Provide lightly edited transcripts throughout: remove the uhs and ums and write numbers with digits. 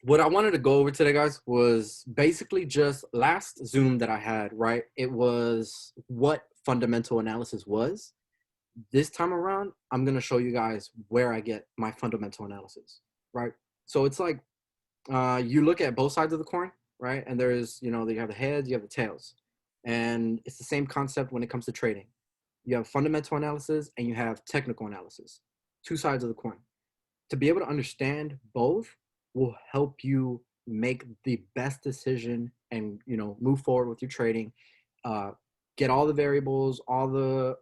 What I wanted to go over today, guys, was basically just last Zoom that I had, right? It was what fundamental analysis was. This time around, I'm going to show you guys where I get my fundamental analysis, right? So it's like you look at both sides of the coin, right? And there's, you have the heads, you have the tails. And it's the same concept when it comes to trading. You have fundamental analysis and you have technical analysis, two sides of the coin. To be able to understand both will help you make the best decision and move forward with your trading, uh, get all the variables, all the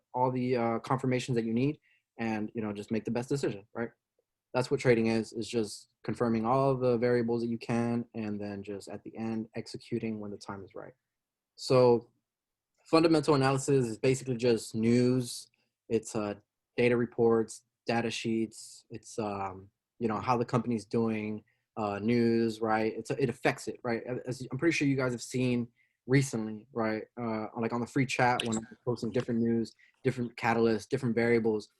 confirmations that you need, and just make the best decision, right? That's what trading is just confirming all the variables that you can, and then just at the end executing when the time is right. So fundamental analysis is basically just news. It's data reports, data sheets. It's how the company's doing, news, right? It affects it, right? As I'm pretty sure you guys have seen recently, right? Like on the free chat when I'm posting different news, different catalysts, different variables,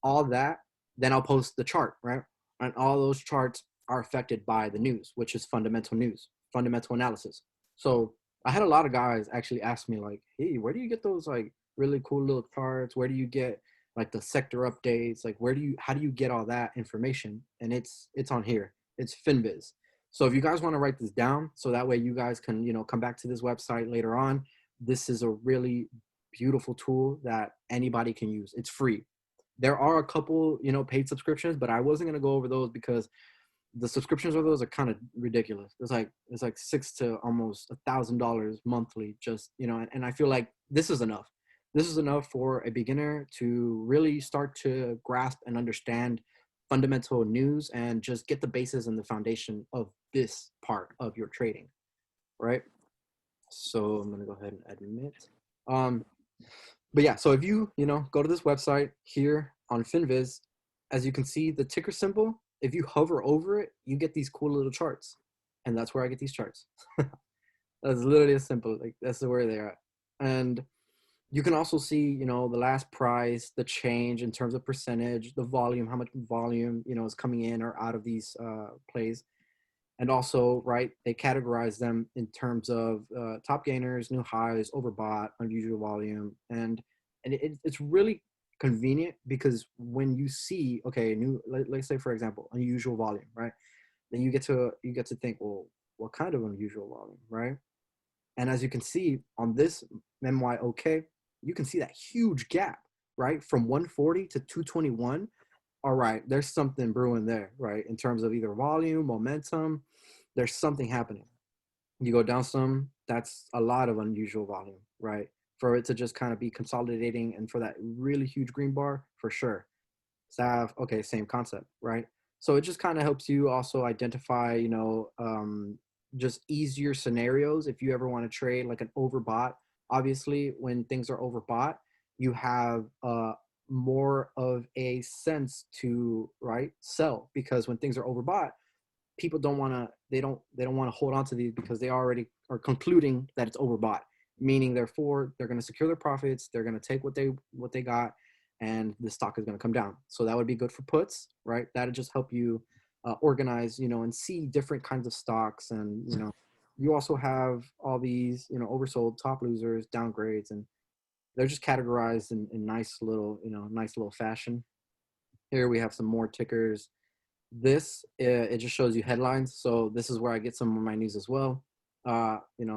all that. Then I'll post the chart, right? And all those charts are affected by the news, which is fundamental news, fundamental analysis. So I had a lot of guys actually ask me like, "Hey, where do you get those like really cool little charts? Where do you get like the sector updates? Like, how do you get all that information?" And it's on here. It's Finviz. So if you guys want to write this down, so that way you guys can come back to this website later on. This is a really beautiful tool that anybody can use. It's free. There are a couple paid subscriptions, but I wasn't gonna go over those because the subscriptions of those are kind of ridiculous. It's like $600 to almost $1,000 monthly, just and I feel like this is enough. This is enough for a beginner to really start to grasp and understand fundamental news and just get the basis and the foundation of this part of your trading, right? So I'm gonna go ahead and admit. Um, but yeah, so if you go to this website here on Finviz, as you can see the ticker symbol, if you hover over it, you get these cool little charts. And that's where I get these charts. That's literally as simple. Like that's where they're at. And you can also see, the last price, the change in terms of percentage, the volume, how much volume, is coming in or out of these plays. And also, right, they categorize them in terms of top gainers, new highs, overbought, unusual volume, and it's really convenient because when you see let's say for example unusual volume, right? Then you get to think, well, what kind of unusual volume, right? And as you can see on this MYOK, you can see that huge gap, right, from 140 to 221. All right, there's something brewing there, right? In terms of either volume, momentum, there's something happening. You go down some, that's a lot of unusual volume, right? For it to just kind of be consolidating and for that really huge green bar, for sure. Staff, okay, same concept, right? So it just kind of helps you also identify, just easier scenarios if you ever want to trade like an overbought. Obviously, when things are overbought, you have more of a sense to sell, because when things are overbought, people don't want to they don't want to hold on to these because they already are concluding that it's overbought, meaning therefore they're going to secure their profits, they're going to take what they got, and the stock is going to come down. So that would be good for puts, right? That'll just help you organize, and see different kinds of stocks. And you also have all these oversold, top losers, downgrades, and they're just categorized in nice little fashion. Here we have some more tickers. This it just shows you headlines, so this is where I get some of my news as well.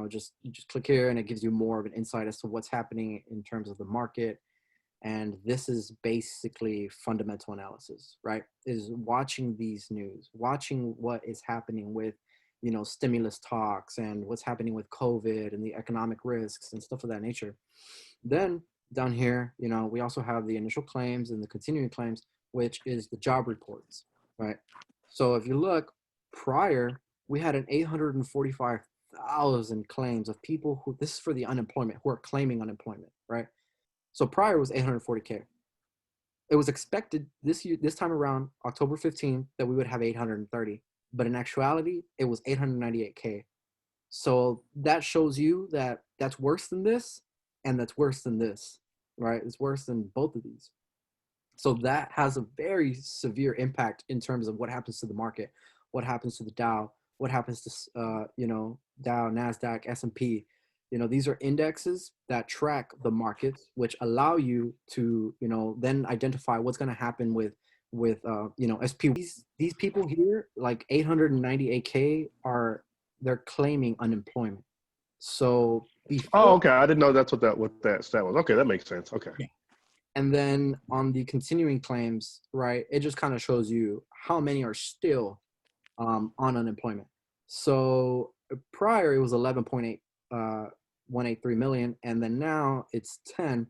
Just click here and it gives you more of an insight as to what's happening in terms of the market. And this is basically fundamental analysis, right? Is watching these news, watching what is happening with stimulus talks and what's happening with COVID and the economic risks and stuff of that nature. Then down here, we also have the initial claims and the continuing claims, which is the job reports, right? So if you look, prior, we had an 845,000 claims of people who, this is for the unemployment, who are claiming unemployment, right? So prior was 840K. It was expected this time around, October 15th, that we would have 830. But in actuality, it was 898K. So that shows you that that's worse than this, and that's worse than this, right? It's worse than both of these. So that has a very severe impact in terms of what happens to the market, what happens to the Dow, what happens to Dow, Nasdaq, S&P. These are indexes that track the markets, which allow you to then identify what's going to happen with SP. These people here, like 898K, they're claiming unemployment. So Oh, before, okay. I didn't know that's what that stat was. Okay, that makes sense. Okay. yeah. And then on the continuing claims, right, it just kind of shows you how many are still on unemployment. So prior it was 11.183 million, and then now it's 10.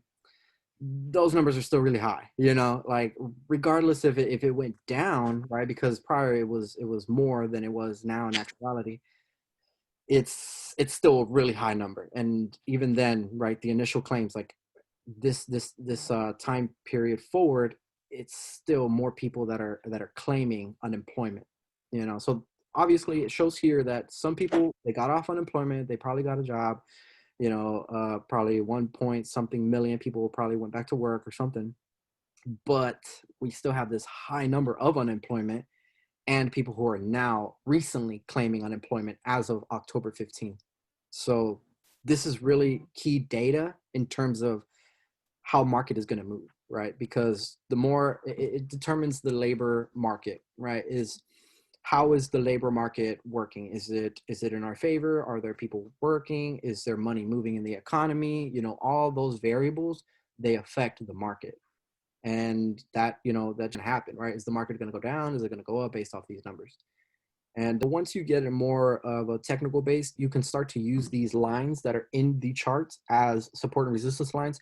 Those numbers are still really high, like regardless if it went down, right? Because prior it was more than it was now in actuality. It's still a really high number, and even then, right, the initial claims, like this time period forward, it's still more people that are claiming unemployment. So obviously it shows here that some people, they got off unemployment, they probably got a job. Probably 1 point something million people probably went back to work or something, but we still have this high number of unemployment and people who are now recently claiming unemployment as of October 15th. So this is really key data in terms of how market is going to move, right? Because the more it determines the labor market, right? Is how is the labor market working? Is it in our favor? Are there people working? Is there money moving in the economy? All those variables, they affect the market. And that can happen, right? Is the market going to go down? Is it going to go up based off these numbers? And once you get a more of a technical base, you can start to use these lines that are in the charts as support and resistance lines.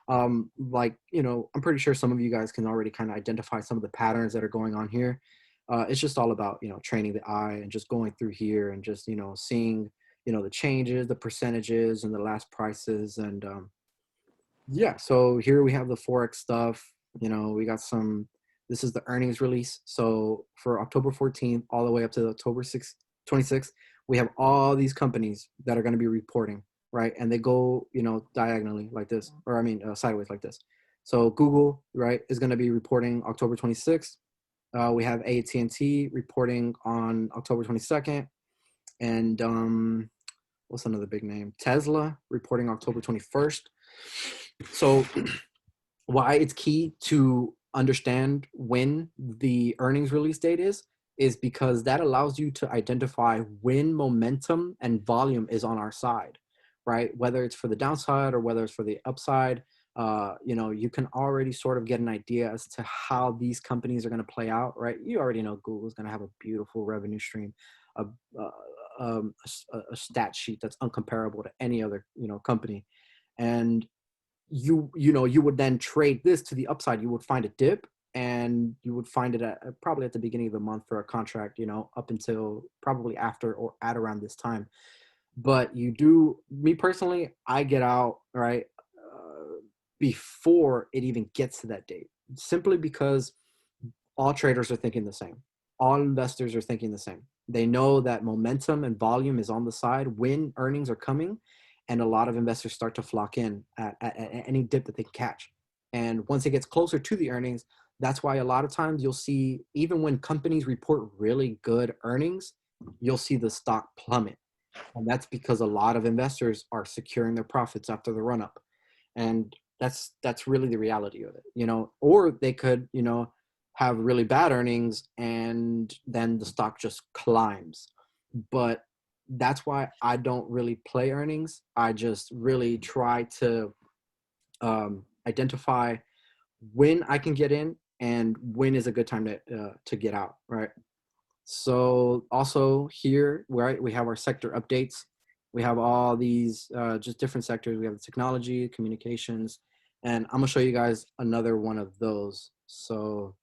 I'm pretty sure some of you guys can already kind of identify some of the patterns that are going on here. It's just all about, training the eye and just going through here and just, seeing, the changes, the percentages and the last prices. And yeah, so here we have the Forex stuff. We got this is the earnings release. So for October 14th, all the way up to October 26th, we have all these companies that are going to be reporting, right? And they go, diagonally like this, or I mean, sideways like this. So Google, right, is going to be reporting October 26th. We have AT&T reporting on October 22nd. And what's another big name? Tesla reporting October 21st. So why it's key to understand when the earnings release date is because that allows you to identify when momentum and volume is on our side, right? Whether it's for the downside or whether it's for the upside, you can already sort of get an idea as to how these companies are going to play out, right? You already know Google's going to have a beautiful revenue stream, a, a stat sheet that's uncomparable to any other, company. And you would then trade this to the upside. You would find a dip, and you would find it probably at the beginning of the month for a contract, up until probably after or at around this time. But me personally, I get out, right, before it even gets to that date, simply because all traders are thinking the same. All investors are thinking the same. They know that momentum and volume is on the side when earnings are coming, and a lot of investors start to flock in at any dip that they can catch. And once it gets closer to the earnings, that's why a lot of times you'll see, even when companies report really good earnings, you'll see the stock plummet. And that's because a lot of investors are securing their profits after the run up. And that's really the reality of it, or they could, have really bad earnings and then the stock just climbs. But that's why I don't really play earnings. I just really try to identify when I can get in and when is a good time to get out, right? So also here, right, we have our sector updates. We have all these just different sectors. We have the technology, communications, and I'm gonna show you guys another one of those. So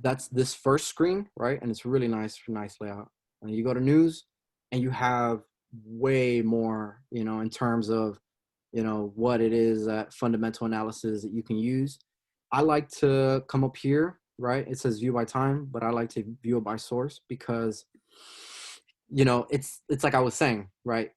that's this first screen, right? And it's really nice layout. And you go to news, and you have way more, in terms of, what it is that fundamental analysis that you can use. I like to come up here, right? It says view by time, but I like to view it by source because, it's like I was saying, right?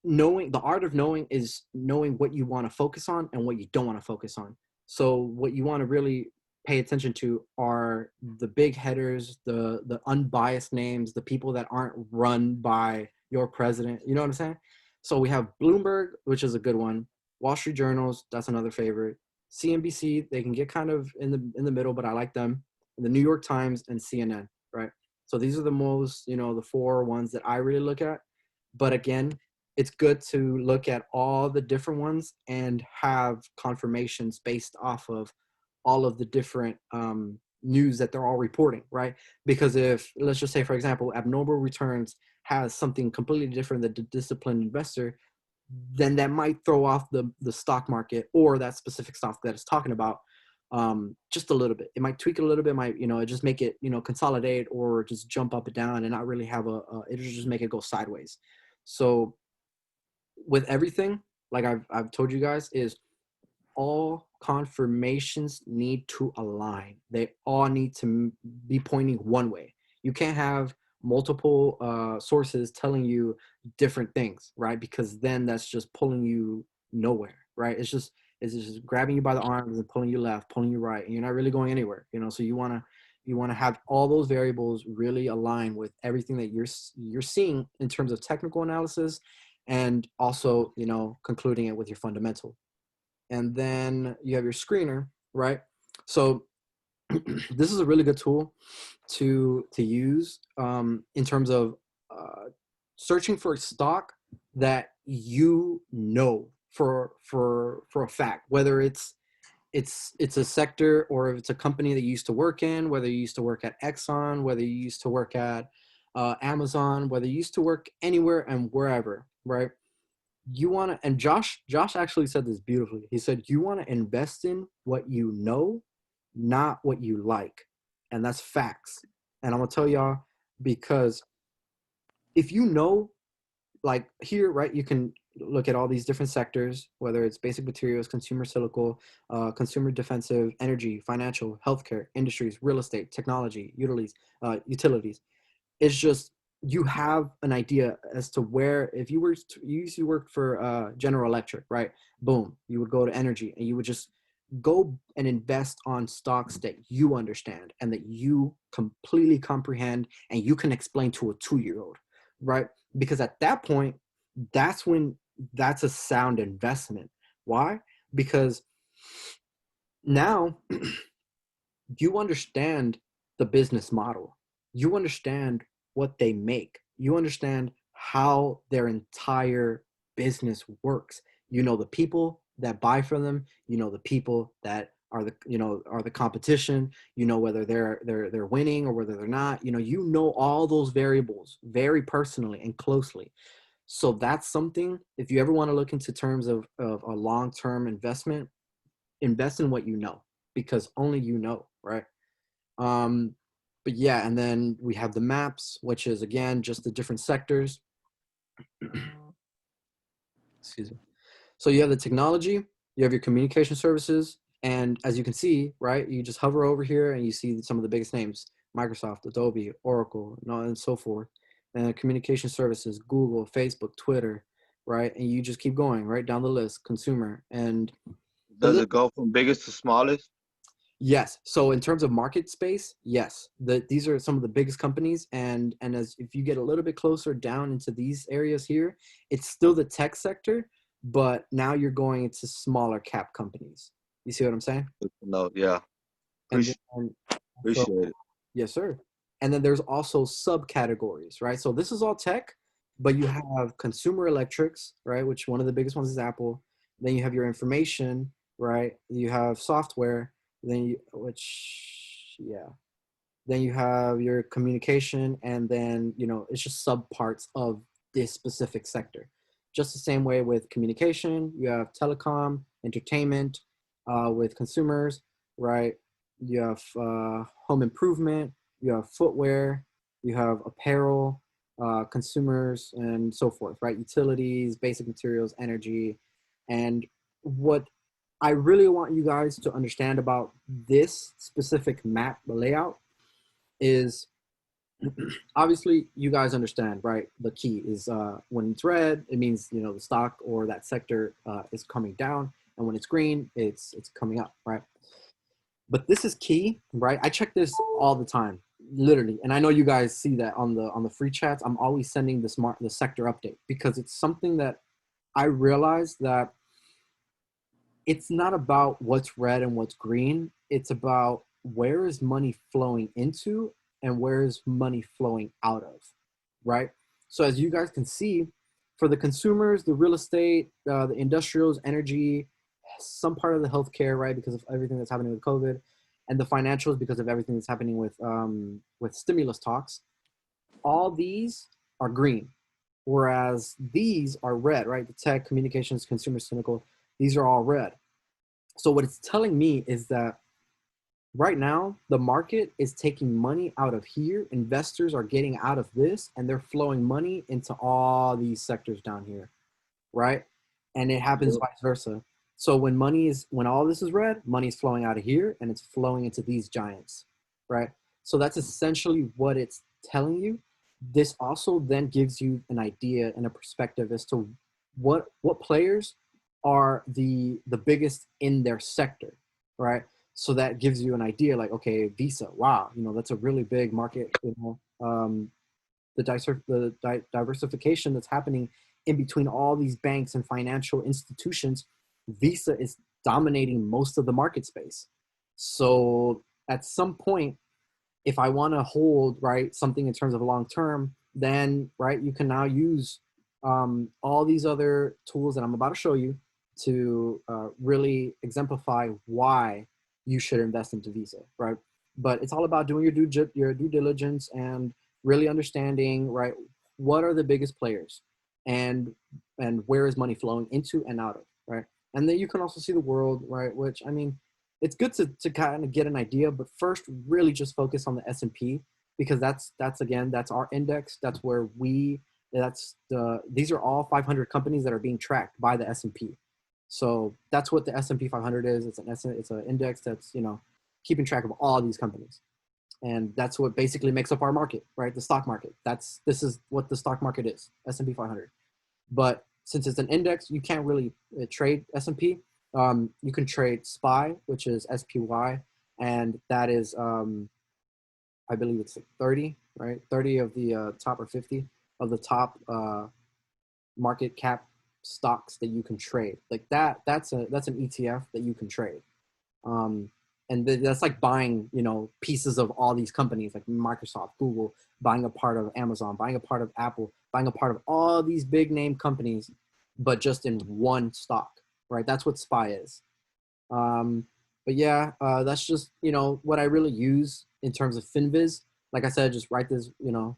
Knowing, the art of knowing is knowing what you want to focus on and what you don't want to focus on. So what you want to really pay attention to are the big headers, the unbiased names, the people that aren't run by your president. You know what I'm saying? So we have Bloomberg, which is a good one. Wall Street Journals, that's another favorite. CNBC, they can get kind of in the middle, but I like them. The New York Times and CNN, right? So these are the most, the four ones that I really look at. But again, it's good to look at all the different ones and have confirmations based off of all of the different news that they're all reporting, right? Because if, let's just say, for example, abnormal returns has something completely different than the disciplined investor, then that might throw off the stock market or that specific stock that it's talking about just a little bit. It might tweak it a little bit, might, just make it, consolidate or just jump up and down and not really have it'll just make it go sideways. So with everything, like I've told you guys, is all confirmations need to align. They all need to be pointing one way. You can't have multiple sources telling you different things, right? Because then that's just pulling you nowhere, right? It's just grabbing you by the arms and pulling you left, pulling you right, and you're not really going anywhere. So you want to have all those variables really align with everything that you're seeing in terms of technical analysis, and also concluding it with your fundamental. And then you have your screener, right? So this is a really good tool to use in terms of searching for a stock that for a fact, whether it's a sector or if it's a company that you used to work in, whether you used to work at Exxon, whether you used to work at Amazon, whether you used to work anywhere and wherever, right? You want to, and Josh actually said this beautifully. He said, you want to invest in what you know, not what you like. And that's facts. And I'm going to tell y'all, because if like here, right, you can look at all these different sectors, whether it's basic materials, consumer cyclical, consumer defensive, energy, financial, healthcare, industries, real estate, technology, utilities. It's just, you have an idea as to where, if you used to work for General Electric, right? Boom, you would go to energy and you would just go and invest on stocks that you understand and that you completely comprehend and you can explain to a 2-year-old, right? Because at that point, that's a sound investment. Why? Because now you understand the business model. You understand what they make. You understand how their entire business works. You know the people that buy from them. You know the people that are the competition. You know whether they're winning or whether they're not. You know all those variables very personally and closely. So that's something, if you ever want to look into terms of a long-term investment, invest in what you know, because only you know, right? Um, but yeah, and then we have the maps, which is again just the different sectors. Excuse me. So you have the technology, you have your communication services, and as you can see, right, you just hover over here and you see some of the biggest names: Microsoft, Adobe, Oracle, and so forth. And communication services: Google, Facebook, Twitter, right? And you just keep going right down the list. Consumer and the Does list. it go from biggest to smallest? Yes. So in terms of market space, yes, these are some of the biggest companies, and as if you get a little bit closer down into these areas here, it's still the tech sector, but now you're going into smaller cap companies. You see what I'm saying? No, yeah. And Appreciate then also, appreciate it. yes, sir. And then there's also subcategories, right? So this is all tech, but you have consumer electrics, right? Which one of the biggest ones is Apple. Then you have your information, right? You have software. Yeah. Then you have your communication, and then it's just subparts of this specific sector. Just the same way with communication, you have telecom, entertainment, with consumers, right? You have home improvement, you have footwear, you have apparel, consumers, and so forth, right? Utilities, basic materials, energy. And what I really want you guys to understand about this specific map layout is, obviously you guys understand, right? The key is when it's red, it means the stock or that sector is coming down, and when it's green, it's coming up, right? But this is key, right? I check this all the time, literally, and I know you guys see that on the free chats. I'm always sending the sector update because it's something that I realize that it's not about what's red and what's green. It's about where is money flowing into and where is money flowing out of, right? So as you guys can see, for the consumers, the real estate, the industrials, energy, some part of the healthcare, right, because of everything that's happening with COVID, and the financials because of everything that's happening with stimulus talks. All these are green, whereas these are red, right? The tech, communications, consumer, cynical, these are all red. So what it's telling me is that right now the market is taking money out of here. Investors are getting out of this and they're flowing money into all these sectors down here, right? And it happens vice versa. So when all this is red, money is flowing out of here and it's flowing into these giants, right? So that's essentially what it's telling you. This also then gives you an idea and a perspective as to what players are the biggest in their sector, right? So that gives you an idea, like, okay, Visa, wow, that's a really big market. The diversification that's happening in between all these banks and financial institutions, Visa is dominating most of the market space. So at some point, if I want to hold, right, something in terms of long term, then, right, you can now use all these other tools that I'm about to show you to really exemplify why you should invest into Visa, right? But it's all about doing your due diligence and really understanding, right, what are the biggest players and where is money flowing into and out of, right? And then you can also see the world, right, which, I mean, it's good to kind of get an idea, but first really just focus on the S&P because that's our index. That's where these are all 500 companies that are being tracked by the S&P. So that's what the S&P 500 is. It's an index that's, keeping track of all these companies. And that's what basically makes up our market, right? The stock market. This is what the stock market is, S&P 500. But since it's an index, you can't really trade S&P. You can trade SPY, which is SPY, and that is, I believe it's like 30, right? 30 of the top or 50 of the top market cap stocks that you can trade. Like that's an ETF that you can trade. And that's like buying, pieces of all these companies like Microsoft, Google, buying a part of Amazon, buying a part of Apple, buying a part of all these big name companies, but just in one stock, right? That's what SPY is. But yeah, that's just, what I really use in terms of FinViz. Like I said, just write this,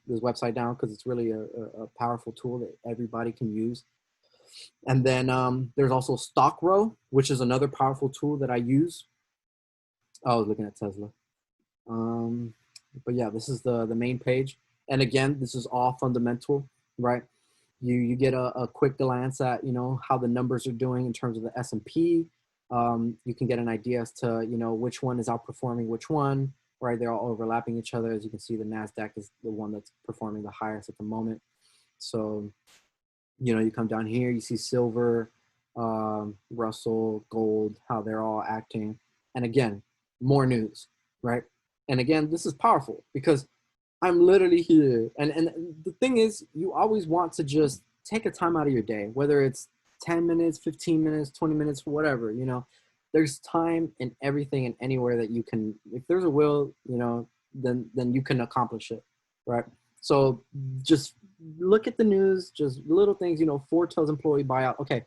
this website down because it's really a powerful tool that everybody can use. And then there's also StockRow, which is another powerful tool that I use. I was looking at Tesla. But yeah, this is the main page. And again, this is all fundamental, right? You get a quick glance at, how the numbers are doing in terms of the S&P. You can get an idea as to, which one is outperforming which one, right? They're all overlapping each other. As you can see, the NASDAQ is the one that's performing the highest at the moment. So, you come down here, you see silver, Russell, gold, how they're all acting. And again, more news, right? And again, this is powerful because I'm literally here. And the thing is, you always want to just take a time out of your day, whether it's 10 minutes, 15 minutes, 20 minutes, whatever, there's time in everything and anywhere that you can, if there's a will, then you can accomplish it, right? So just look at the news, just little things, Ford tells employee buyout. Okay,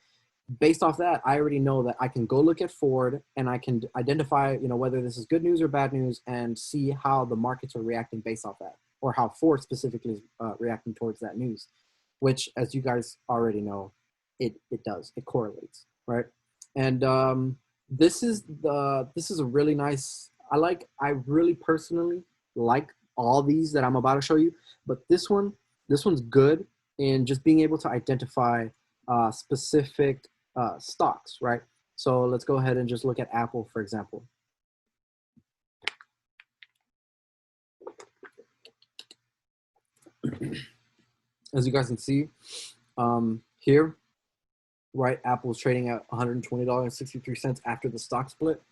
based off that, I already know that I can go look at Ford and I can identify, whether this is good news or bad news and see how the markets are reacting based off that, or how Ford specifically is reacting towards that news, which, as you guys already know, it does. It correlates, right? And this is a really nice. I really personally like all these that I'm about to show you, but this one's good in just being able to identify specific stocks, right? So let's go ahead and just look at Apple, for example. As you guys can see here, right, Apple's trading at $120.63 after the stock split.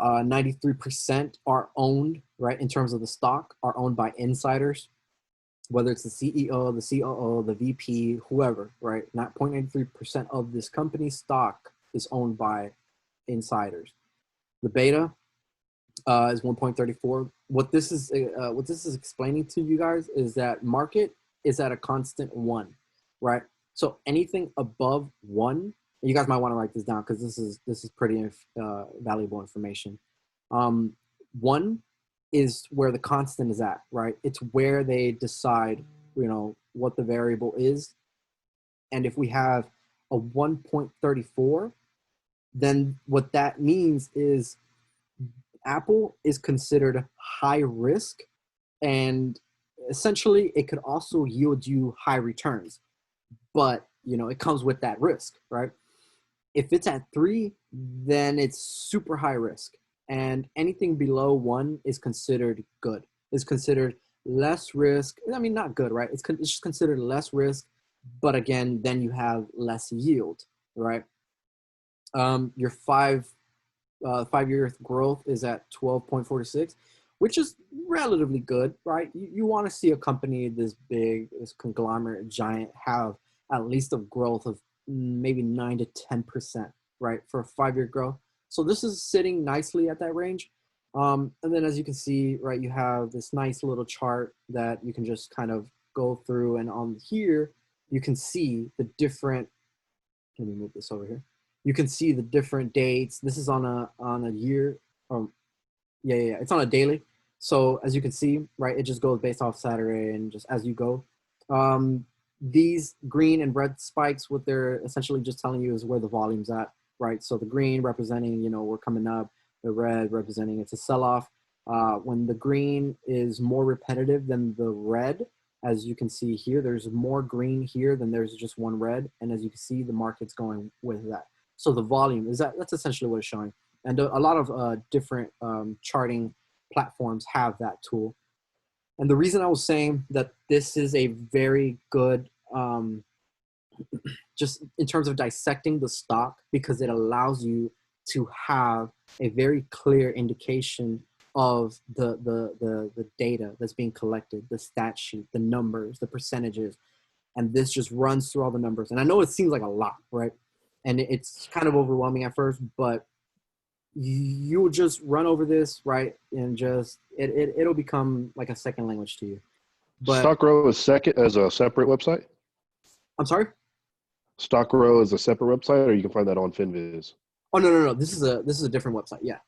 93% are owned, right, in terms of the stock, are owned by insiders, whether it's the CEO, the COO, the VP, whoever, right? Not 0.93% of this company's stock is owned by insiders. The beta is 1.34. What this is explaining to you guys is that market is at a constant 1, right? So anything above 1, you guys might want to write this down because this is pretty valuable information. 1 is where the constant is at, right? It's where they decide, what the variable is. And if we have a 1.34, then what that means is Apple is considered high risk, and essentially it could also yield you high returns, but it comes with that risk, right? If it's at 3, then it's super high risk, and anything below 1 is considered good. It's considered less risk. I mean, not good, right? It's just considered less risk, but again, then you have less yield, right? Your 5-year growth is at 12.46, which is relatively good, right? You want to see a company this big, this conglomerate giant, have at least a growth of maybe 9 to 10%, right, for a 5-year growth. So this is sitting nicely at that range. And then as you can see, right, you have this nice little chart that you can just kind of go through. And on here, you can see the different, let me move this over here. You can see the different dates. This is on a year. Yeah, it's on a daily. So as you can see, right, it just goes based off Saturday and just as you go. These green and red spikes, what they're essentially just telling you is where the volume's at, right? So the green representing, we're coming up. The red representing it's a sell-off. When the green is more repetitive than the red, as you can see here, there's more green here than there's just one red. And as you can see, the market's going with that. So the volume is that's essentially what it's showing. And a lot of different charting platforms have that tool. And the reason I was saying that this is a very good, just in terms of dissecting the stock, because it allows you to have a very clear indication of the data that's being collected, the stat sheet, the numbers, the percentages. And this just runs through all the numbers. And I know it seems like a lot, right? And it's kind of overwhelming at first, but you'll just run over this, right? And just, it'll become like a second language to you. But StockRow is second as a separate website? I'm sorry? StockRow is a separate website, or you can find that on FinViz? Oh, no. This is a different website. Yeah.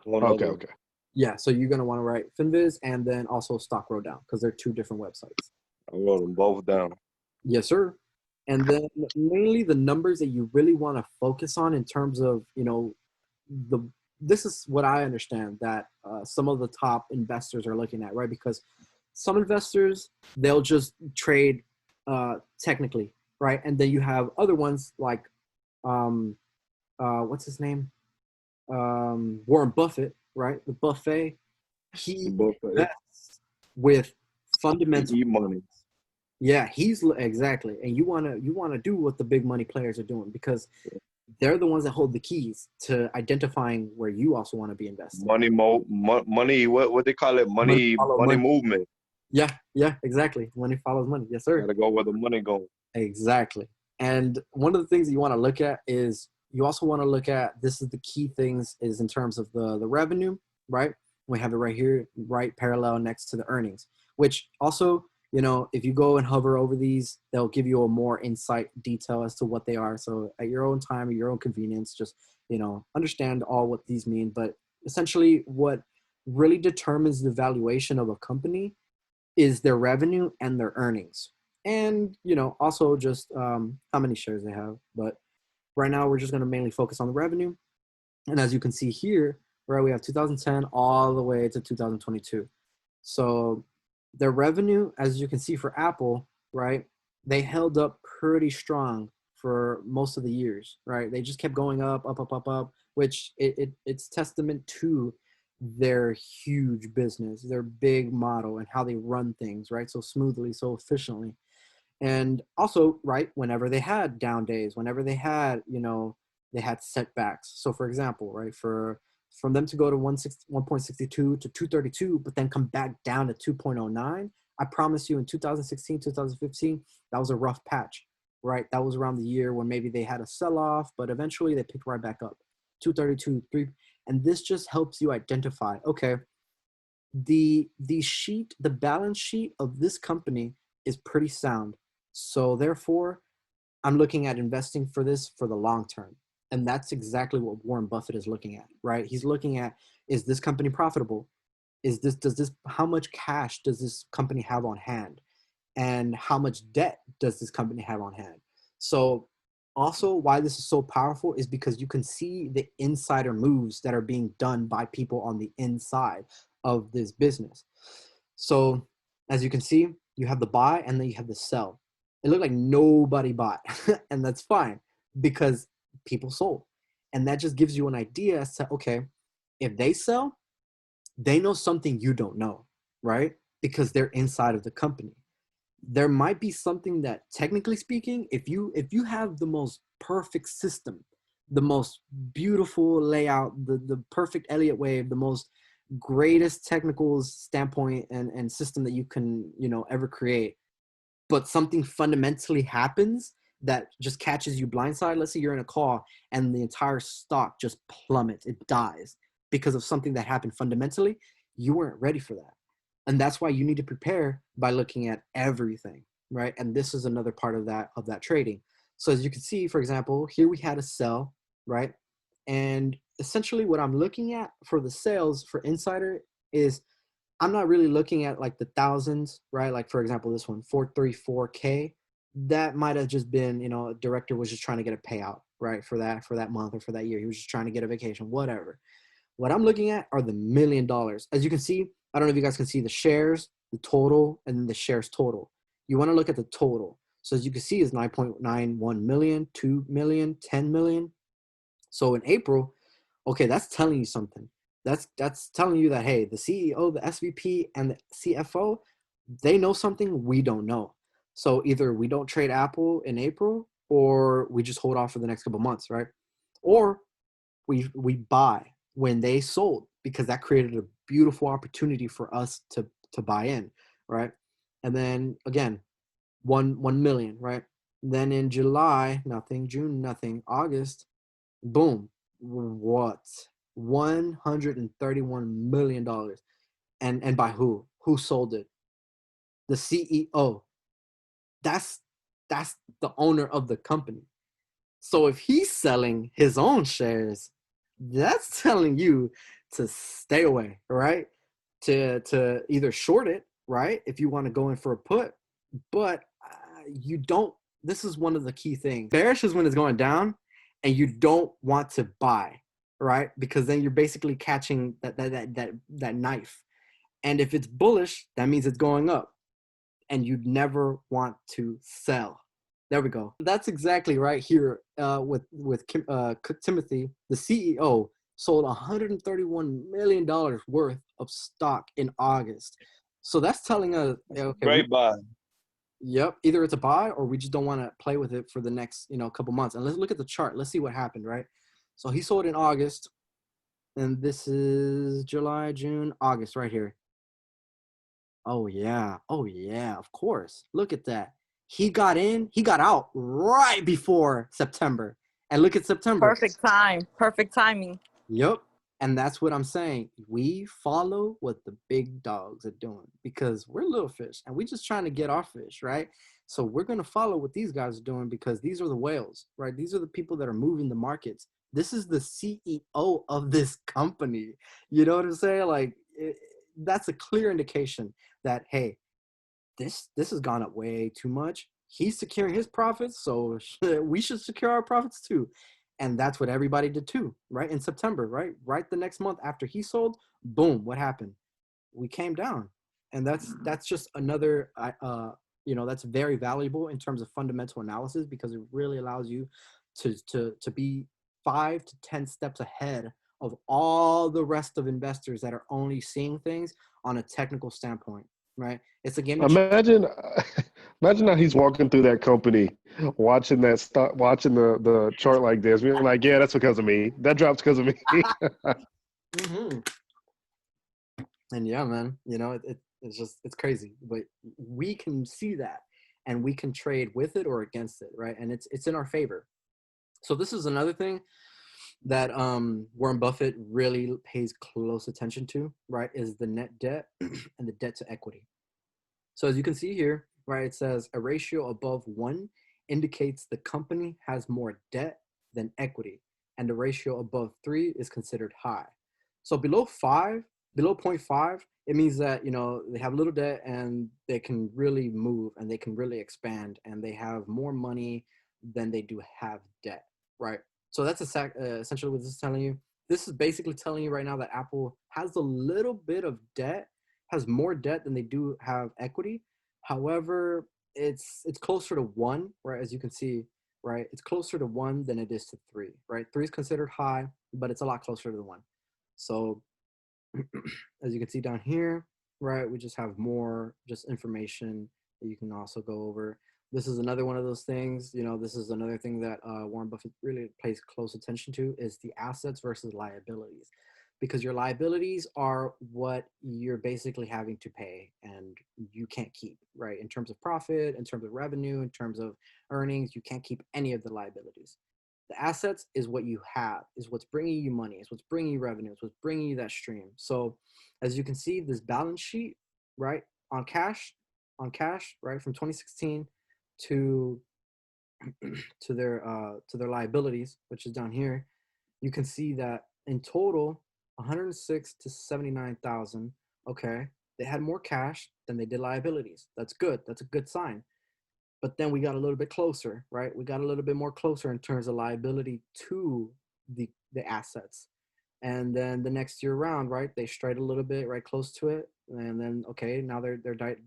Okay. Yeah. So you're going to want to write FinViz and then also StockRow down because they're 2 different websites. I wrote them both down. Yes, sir. And then mainly the numbers that you really want to focus on in terms of, this is what I understand that some of the top investors are looking at, right? Because some investors, they'll just trade technically, right? And then you have other ones like, what's his name? Warren Buffett, right? The buffet. He invests with fundamental money. Yeah, he's exactly. And you wanna do what the big money players are doing because they're the ones that hold the keys to identifying where you also want to be invested. Money, what they call it? Money movement. Yeah, exactly. Money follows money. Yes, sir. Gotta go where the money goes. Exactly. And one of the things that you want to look at is you also want to look at, this is the key things, is in terms of the revenue, right? We have it right here, right parallel next to the earnings, which also, if you go and hover over these, they'll give you a more insight detail as to what they are. So at your own time, at your own convenience, just, understand all what these mean. But essentially what really determines the valuation of a company is their revenue and their earnings. And, also just how many shares they have. But right now we're just going to mainly focus on the revenue. And as you can see here, right, we have 2010 all the way to 2022. So their revenue, as you can see for Apple, right, they held up pretty strong for most of the years, right? They just kept going up, which it's testament to their huge business, their big model, and how they run things, right, so smoothly, so efficiently. And also, right, whenever they had down days, whenever they had, they had setbacks. So for example, right, for from them to go to 1.62 to 232, but then come back down to 2.09. I promise you in 2016, 2015, that was a rough patch, right? That was around the year when maybe they had a sell-off, but eventually they picked right back up. 232, 3. And this just helps you identify, okay, the balance sheet of this company is pretty sound. So therefore, I'm looking at investing for this for the long term. And that's exactly what Warren Buffett is looking at, right? He's looking at, is this company profitable? How much cash does this company have on hand? And how much debt does this company have on hand? So also why this is so powerful is because you can see the insider moves that are being done by people on the inside of this business. So as you can see, you have the buy and then you have the sell. It looked like nobody bought and that's fine because people sold. And that just gives you an idea as to, okay, if they sell, they know something you don't know, right? Because they're inside of the company. There might be something that, technically speaking, if you have the most perfect system, the most beautiful layout, the perfect Elliott wave, the most greatest technical standpoint and system that you can, ever create, but something fundamentally happens that just catches you blindside. Let's say you're in a call and the entire stock just plummets, it dies because of something that happened fundamentally. You weren't ready for that. And that's why you need to prepare by looking at everything, right? And this is another part of that trading. So as you can see, for example, here we had a sell, right? And essentially what I'm looking at for the sales for insider is I'm not really looking at like the thousands, right? Like for example, this one, 434K, that might have just been, a director was just trying to get a payout, right? For that month or for that year. He was just trying to get a vacation, whatever. What I'm looking at are the $1 million. As you can see, I don't know if you guys can see the shares, the total, and then the shares total. You want to look at the total. So as you can see, it's 9.91 million, 2 million, 10 million. So in April, okay, that's telling you something. That's telling you that, hey, the CEO, the SVP, and the CFO, they know something we don't know. So either we don't trade Apple in April or we just hold off for the next couple months, right? Or we buy when they sold, because that created a beautiful opportunity for us to buy in, right? And then again, 1 million, right? Then in July, nothing. June, nothing. August, boom. What? $131 million. And by who? Who sold it? The CEO. That's the owner of the company. So if he's selling his own shares, that's telling you to stay away, right? To either short it, right? If you want to go in for a put, but you don't. This is one of the key things. Bearish is when it's going down, and you don't want to buy, right? Because then you're basically catching that knife. And if it's bullish, that means it's going up, and you'd never want to sell. There we go. That's exactly right here with Timothy, the CEO, sold $131 million worth of stock in August. So that's telling us, okay, Great buy. Yep, either it's a buy or we just don't want to play with it for the next, couple months. And let's look at the chart. Let's see what happened, right? So he sold in August, and this is July, June, August right here. Oh yeah, of course. Look at that. He got in, he got out right before September. And look at September. Perfect time. Perfect timing. Yep. And that's what I'm saying. We follow what the big dogs are doing because we're little fish and we're just trying to get our fish, right? So we're going to follow what these guys are doing because these are the whales, right? These are the people that are moving the markets. This is the CEO of this company. You know what I'm saying? Like, that's a clear indication that, hey, this has gone up way too much. He's securing his profits, so we should secure our profits too. And that's what everybody did too, right? In September, right? Right the next month after he sold, boom, what happened? We came down. And that's just another, that's very valuable in terms of fundamental analysis because it really allows you to be 5 to 10 steps ahead of all the rest of investors that are only seeing things on a technical standpoint, right? It's a game of Imagine how he's walking through that company, watching that stock, watching the chart like this, being like, yeah, that's because of me. That drops because of me. Mm-hmm. And yeah, man, you know, it's just, it's crazy, but we can see that and we can trade with it or against it, right? And it's in our favor. So this is another thing that Warren Buffett really pays close attention to, right? Is the net debt and the debt to equity. So as you can see here, right, it says a ratio above 1 indicates the company has more debt than equity, and the ratio above 3 is considered high. So below 5, below 0.5, it means that, you know, they have little debt and they can really move and they can really expand and they have more money than they do have debt, right? So that's essentially what this is telling you. This is basically telling you right now that Apple has a little bit of debt, has more debt than they do have equity. However, it's closer to 1, right? As you can see, right? It's closer to 1 than it is to 3, right? 3 is considered high, but it's a lot closer to the 1. So as you can see down here, right, we just have more just information that you can also go over. This is another one of those things, you know, this is another thing that Warren Buffett really pays close attention to, is the assets versus liabilities, because your liabilities are what you're basically having to pay and you can't keep, right? In terms of profit, in terms of revenue, in terms of earnings, you can't keep any of the liabilities. The assets is what you have, is what's bringing you money, is what's bringing you revenue, is what's bringing you that stream. So as you can see, this balance sheet, right, on cash, right, from 2016 to to their liabilities, which is down here, you can see that in total 106 to 79,000. Okay, they had more cash than they did liabilities. That's good. That's a good sign. But then we got a little bit closer, right? We got a little bit more closer in terms of liability to the assets. And then the next year around, right, they strayed a little bit right close to it. And then, okay, now they're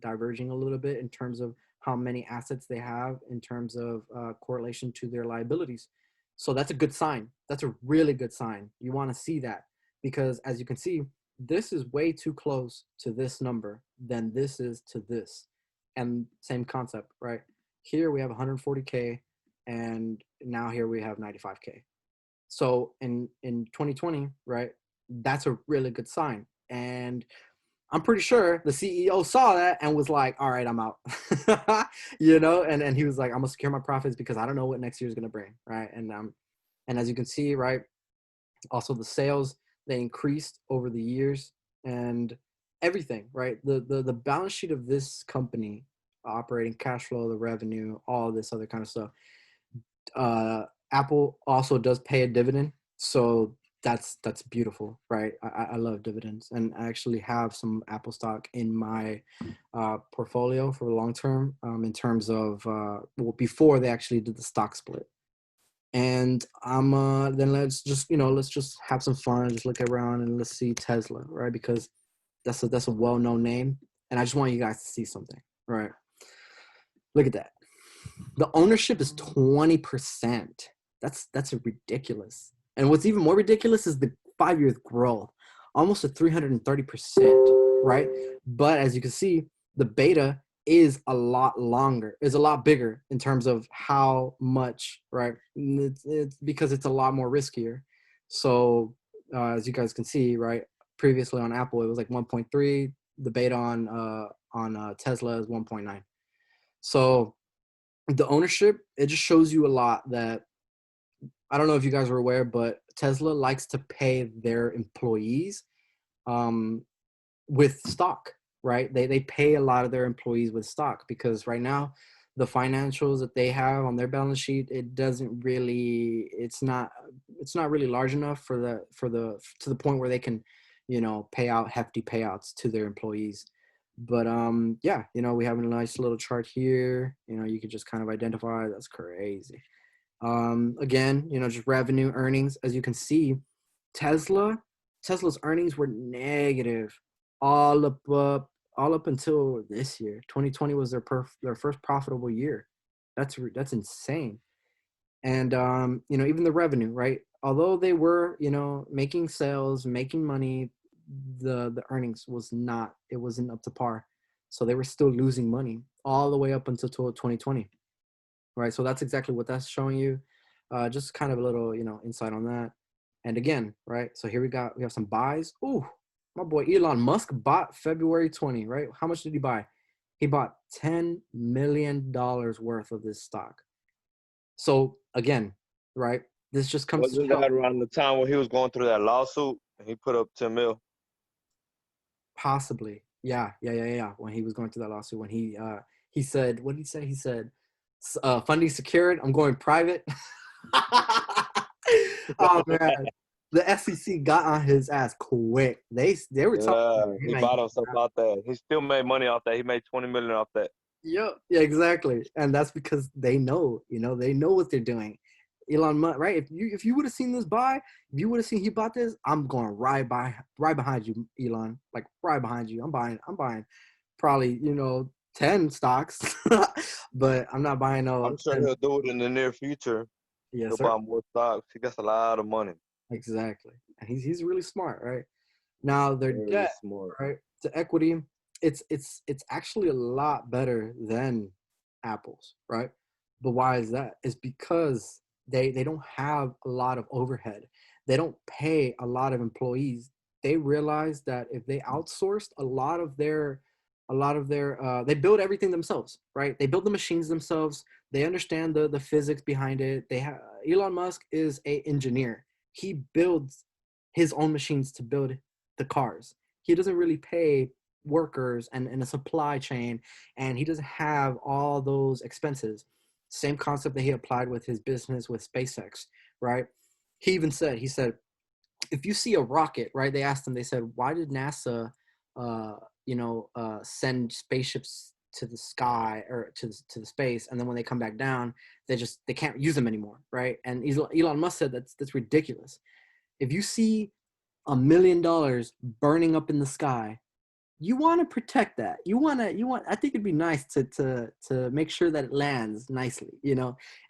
diverging a little bit in terms of how many assets they have in terms of correlation to their liabilities. So that's a good sign. That's a really good sign. You want to see that, because as you can see, this is way too close to this number than this is to this. And same concept, right? Here we have 140K, and now here we have 95K. So in 2020, right, that's a really good sign. And I'm pretty sure the CEO saw that and was like, all right, I'm out. You know, and he was like, I'm gonna secure my profits because I don't know what next year is gonna bring, right? And as you can see, right, also the sales, they increased over the years and everything, right? The balance sheet of this company, operating cash flow, the revenue, all this other kind of stuff. Apple also does pay a dividend, so that's beautiful, right? I love dividends, and I actually have some Apple stock in my portfolio for the long term, in terms of well, before they actually did the stock split. And then let's just, you know, let's just have some fun, just look around and let's see Tesla, right? Because that's a well-known name, and I just want you guys to see something, right? Look at that. The ownership is 20%. That's ridiculous. And what's even more ridiculous is the 5-year growth, almost at 330%, right? But as you can see, the beta is a lot longer, is a lot bigger in terms of how much, right? It's because it's a lot more riskier. So as you guys can see, right, previously on Apple, it was like 1.3. The beta on Tesla is 1.9. So the ownership, it just shows you a lot that, I don't know if you guys are aware, but Tesla likes to pay their employees with stock, right? They pay a lot of their employees with stock, because right now the financials that they have on their balance sheet, it doesn't really, it's not really large enough to the point where they can, you know, pay out hefty payouts to their employees. But yeah, you know, we have a nice little chart here. You know, you could just kind of identify. That's crazy. Again, you know, just revenue, earnings. As you can see, Tesla's earnings were negative all up until this year. 2020 was their first profitable year. That's insane. And you know, even the revenue, right? Although they were, you know, making sales, making money, the earnings wasn't up to par. So they were still losing money all the way up until 2020, right? So that's exactly what that's showing you. Just kind of a little, you know, insight on that. And again, right? So here we have some buys. Ooh, my boy Elon Musk bought February 20, right? How much did he buy? He bought $10 million worth of this stock. So again, right? This just comes to Wasn't show that around the time when he was going through that lawsuit and he put up 10 mil? possibly. Yeah. When he was going through that lawsuit, when he said, what did he say? He said, funding secured, I'm going private. Oh man. The SEC got on his ass quick. They were Yeah, talking. he bought himself out that. He still made money off that. He made 20 million off that. Yeah, exactly. And that's because they know, they know what they're doing. Elon Musk, right? If you would have seen this buy, if you would have seen he bought this, I'm going right behind you, Elon. Like right behind you. I'm buying probably, 10 stocks. But I'm not buying no I'm sure 10. he'll do it in the near future. Yes, He'll sir. buy more stocks. He got a lot of money. Exactly. And he's really smart, right? Now their Very debt, smart. right, to equity, it's actually a lot better than Apple's, right? But why is that? It's because they don't have a lot of overhead. They don't pay a lot of employees. They realize that if they outsourced they build everything themselves, right? They build the machines themselves. They understand the physics behind it. Elon Musk is a engineer. He builds his own machines to build the cars. He doesn't really pay workers and a supply chain, and he doesn't have all those expenses. Same concept that he applied with his business with SpaceX, right? He said, if you see a rocket, right? They asked him, they said, why did NASA, send spaceships to the sky or to the space, and then when they come back down, they can't use them anymore, right? And Elon Musk said that's ridiculous. If you see $1 million burning up in the sky, you want to protect that. I think it'd be nice to make sure that it lands nicely,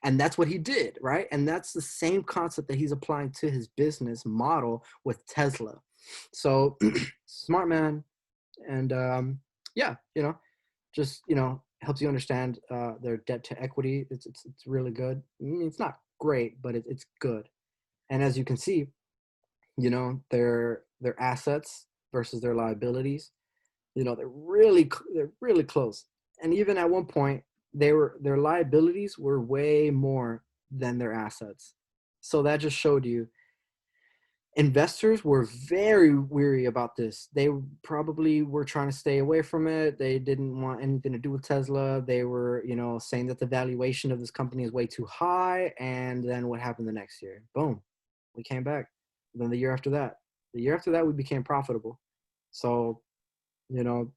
and that's what he did, right? And that's the same concept that he's applying to his business model with Tesla. So smart man. And yeah, just helps you understand their debt to equity. It's really good. I mean, it's not great, but it's good. And as you can see, their assets versus their liabilities, they're really close. And even at one point, their liabilities were way more than their assets. So that just showed you investors were very weary about this. They probably were trying to stay away from it. They didn't want anything to do with Tesla. They were, saying that the valuation of this company is way too high. And then what happened the next year? Boom, we came back. Then the year after that, we became profitable. So, Elon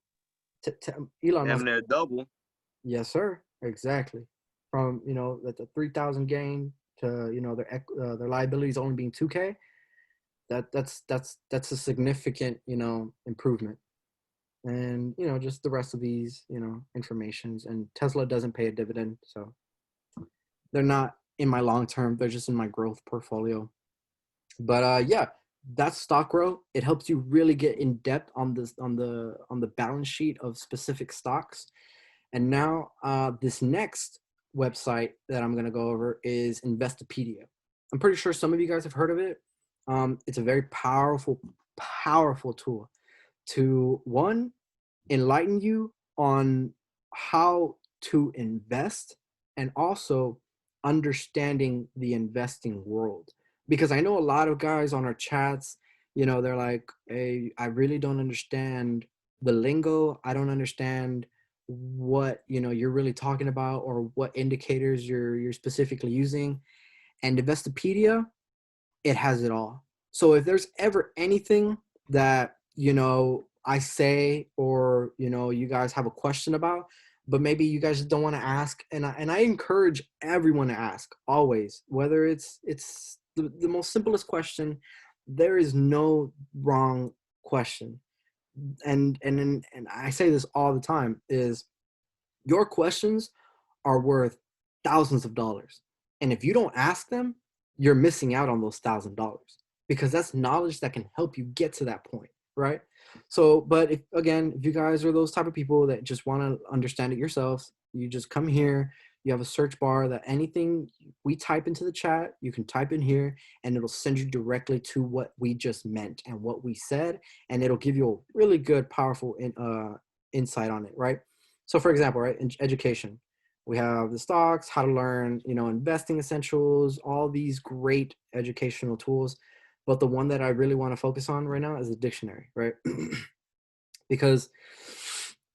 Musk. Damn near double. Yes, sir. Exactly. From the 3,000 gain to their liabilities only being 2K. That's a significant improvement. And just the rest of these informations. And Tesla doesn't pay a dividend, so they're not in my long term. They're just in my growth portfolio. But yeah, that's stock growth. It helps you really get in depth on the balance sheet of specific stocks. And now this next website that I'm going to go over is Investopedia. I'm pretty sure some of you guys have heard of it. It's a very powerful tool to, one, enlighten you on how to invest, and also understanding the investing world. Because I know a lot of guys on our chats, they're like, hey, I really don't understand the lingo. I don't understand what you're really talking about, or what indicators you're specifically using. And Investopedia, it has it all. So if there's ever anything that I say, or you guys have a question about, but maybe you guys don't want to ask, and I encourage everyone to ask always, whether it's the most simplest question. There is no wrong question. And I say this all the time, is your questions are worth thousands of dollars. And if you don't ask them, you're missing out on those $1,000, because that's knowledge that can help you get to that point, right? So, but if you guys are those type of people that just want to understand it yourselves, you just come here, You have a search bar that anything we type into the chat, you can type in here and it'll send you directly to what we just meant and what we said. And it'll give you a really good, powerful insight on it, right? So for example, right, in education, we have the stocks, how to learn, investing essentials, all these great educational tools. But the one that I really want to focus on right now is the dictionary, right? Because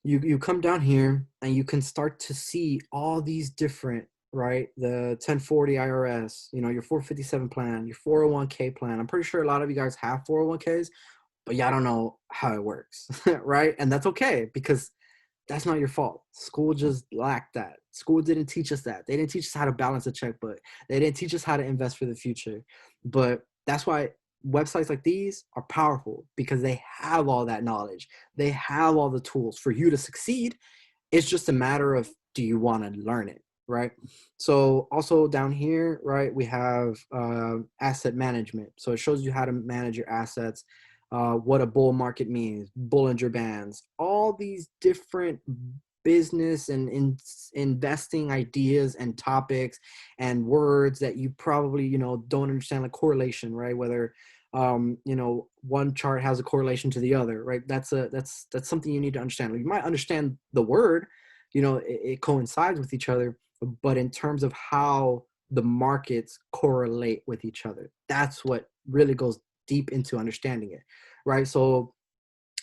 you come down here and you can start to see all these different, right? The 1040 IRS, your 457 plan, your 401k plan. I'm pretty sure a lot of you guys have 401ks, but y'all don't know how it works, right? And that's okay, because that's not your fault. School just lacked that. School didn't teach us that. They didn't teach us how to balance a checkbook. They didn't teach us how to invest for the future. But that's why websites like these are powerful, because they have all that knowledge. They have all the tools for you to succeed. It's just a matter of, do you want to learn it, right? So also down here, right, we have asset management. So it shows you how to manage your assets, what a bull market means, Bollinger Bands, all these different business and investing ideas and topics and words that you probably, don't understand, like correlation, right? Whether, one chart has a correlation to the other, right? That's something you need to understand. You might understand the word, it coincides with each other, but in terms of how the markets correlate with each other, that's what really goes deep into understanding it, right? So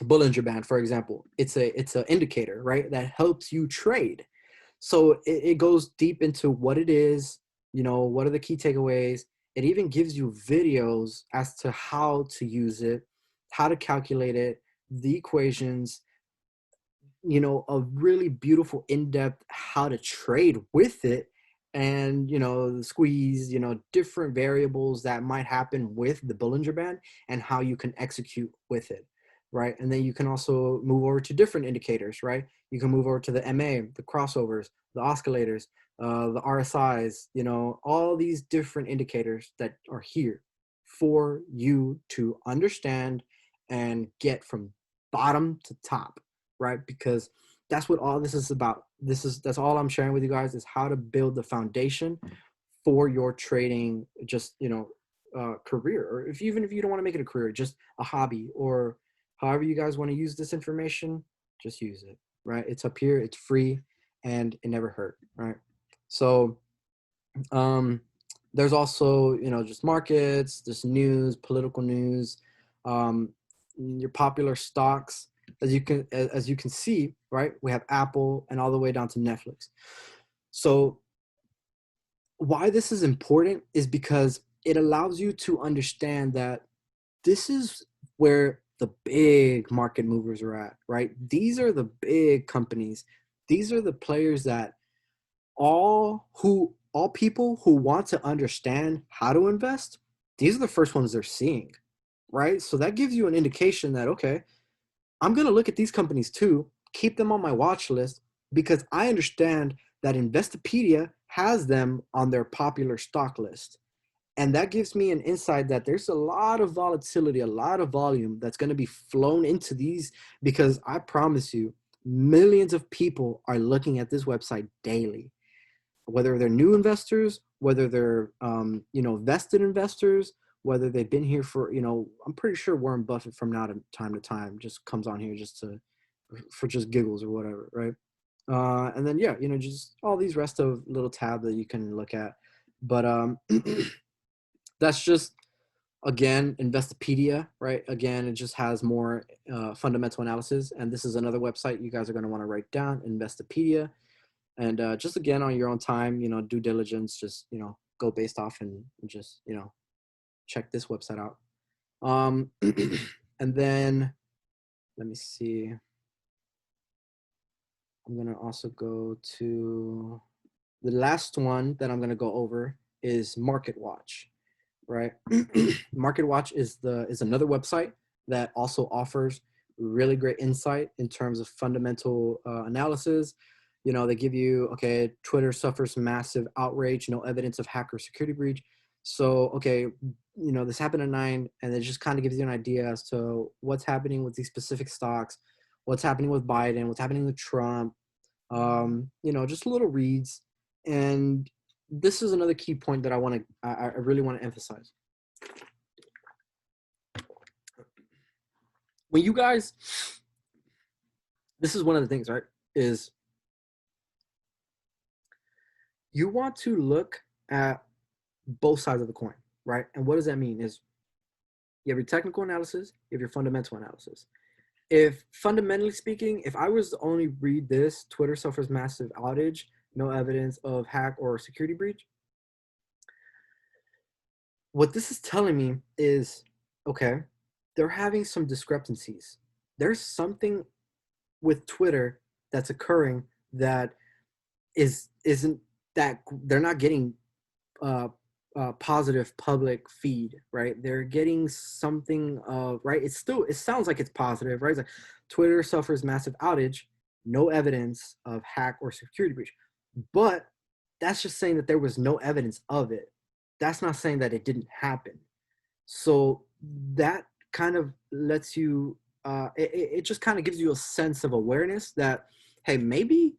Bollinger Band, for example, it's an indicator, right, that helps you trade. So it goes deep into what it is, what are the key takeaways. It even gives you videos as to how to use it, how to calculate it, the equations, a really beautiful in-depth how to trade with it, and the squeeze, different variables that might happen with the Bollinger Band and how you can execute with it, right? And then you can also move over to different indicators, right? You can move over to the MA, the crossovers, the oscillators, the RSIs, all these different indicators that are here for you to understand and get from bottom to top, right? Because that's what all this is about. That's all I'm sharing with you guys, is how to build the foundation for your trading, just career, or even if you don't want to make it a career, just a hobby, or however you guys want to use this information, just use it, right? It's up here, it's free, and it never hurt, right? So there's also just markets, just news, political news, your popular stocks. As you can see, right, we have Apple and all the way down to Netflix. So why this is important is because it allows you to understand that this is where the big market movers are at, right? These are the big companies. These are the players that all people who want to understand how to invest, these are the first ones they're seeing, right? So that gives you an indication that, okay, I'm going to look at these companies too, keep them on my watch list, because I understand that Investopedia has them on their popular stock list. And that gives me an insight that there's a lot of volatility, a lot of volume that's going to be flown into these, because I promise you, millions of people are looking at this website daily, whether they're new investors, whether they're, vested investors, whether they've been here for, I'm pretty sure Warren Buffett from now to time just comes on here just for just giggles or whatever, right? And then, yeah, just all these rest of little tabs that you can look at. But that's just, again, Investopedia, right? Again, it just has more fundamental analysis. And this is another website you guys are going to want to write down, Investopedia. And just, again, on your own time, due diligence, just, go based off and just, check this website out. And then let me see. I'm going to also go to the last one that I'm going to go over is Market Watch, right? Market Watch is another website that also offers really great insight in terms of fundamental analysis. They give you, okay, Twitter suffers massive outrage, evidence of hacker security breach. So, okay, this happened at 9, and it just kind of gives you an idea as to what's happening with these specific stocks, what's happening with Biden, what's happening with Trump, just little reads. And this is another key point that I really want to emphasize. When you guys, this is one of the things, right, is you want to look at both sides of the coin, right? And what does that mean is you have your technical analysis, you have your fundamental analysis. If fundamentally speaking, if I was to only read this, Twitter suffers massive outage, no evidence of hack or security breach. What this is telling me is, okay, they're having some discrepancies. There's something with Twitter that's occurring that isn't that they're not getting positive public feed, right? They're getting something of, right? It sounds like it's positive, right? It's like Twitter suffers massive outage, no evidence of hack or security breach. But that's just saying that there was no evidence of it. That's not saying that it didn't happen. So that kind of lets you, it just kind of gives you a sense of awareness that, hey, maybe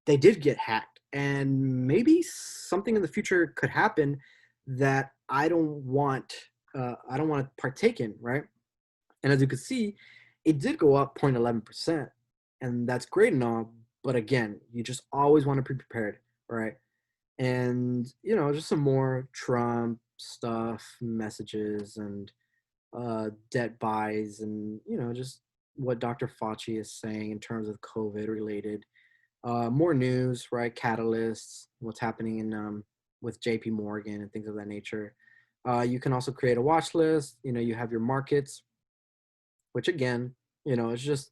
they did get hacked, and maybe something in the future could happen that I don't want to partake in, right? And as you can see, it did go up 0.11%, and that's great and all, but again, you just always want to be prepared, right? And just some more Trump stuff, messages, and debt buys, and just what Dr. Fauci is saying in terms of COVID related. More news, right? Catalysts, what's happening in with JP Morgan and things of that nature. You can also create a watch list. You have your markets, which again, it's just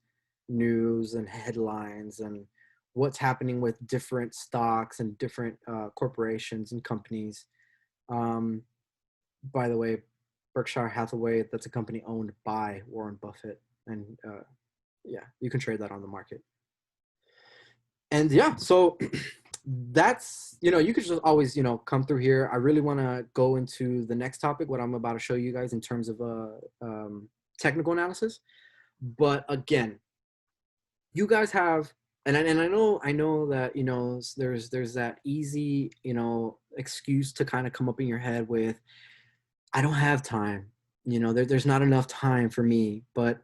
news and headlines and what's happening with different stocks and different corporations and companies. By the way, Berkshire Hathaway, that's a company owned by Warren Buffett. And yeah, you can trade that on the market. And yeah, so that's, you could just always, come through here. I really want to go into the next topic, what I'm about to show you guys in terms of technical analysis. But again, you guys have, and I know that, there's that easy, excuse to kind of come up in your head with, I don't have time, there's not enough time for me. But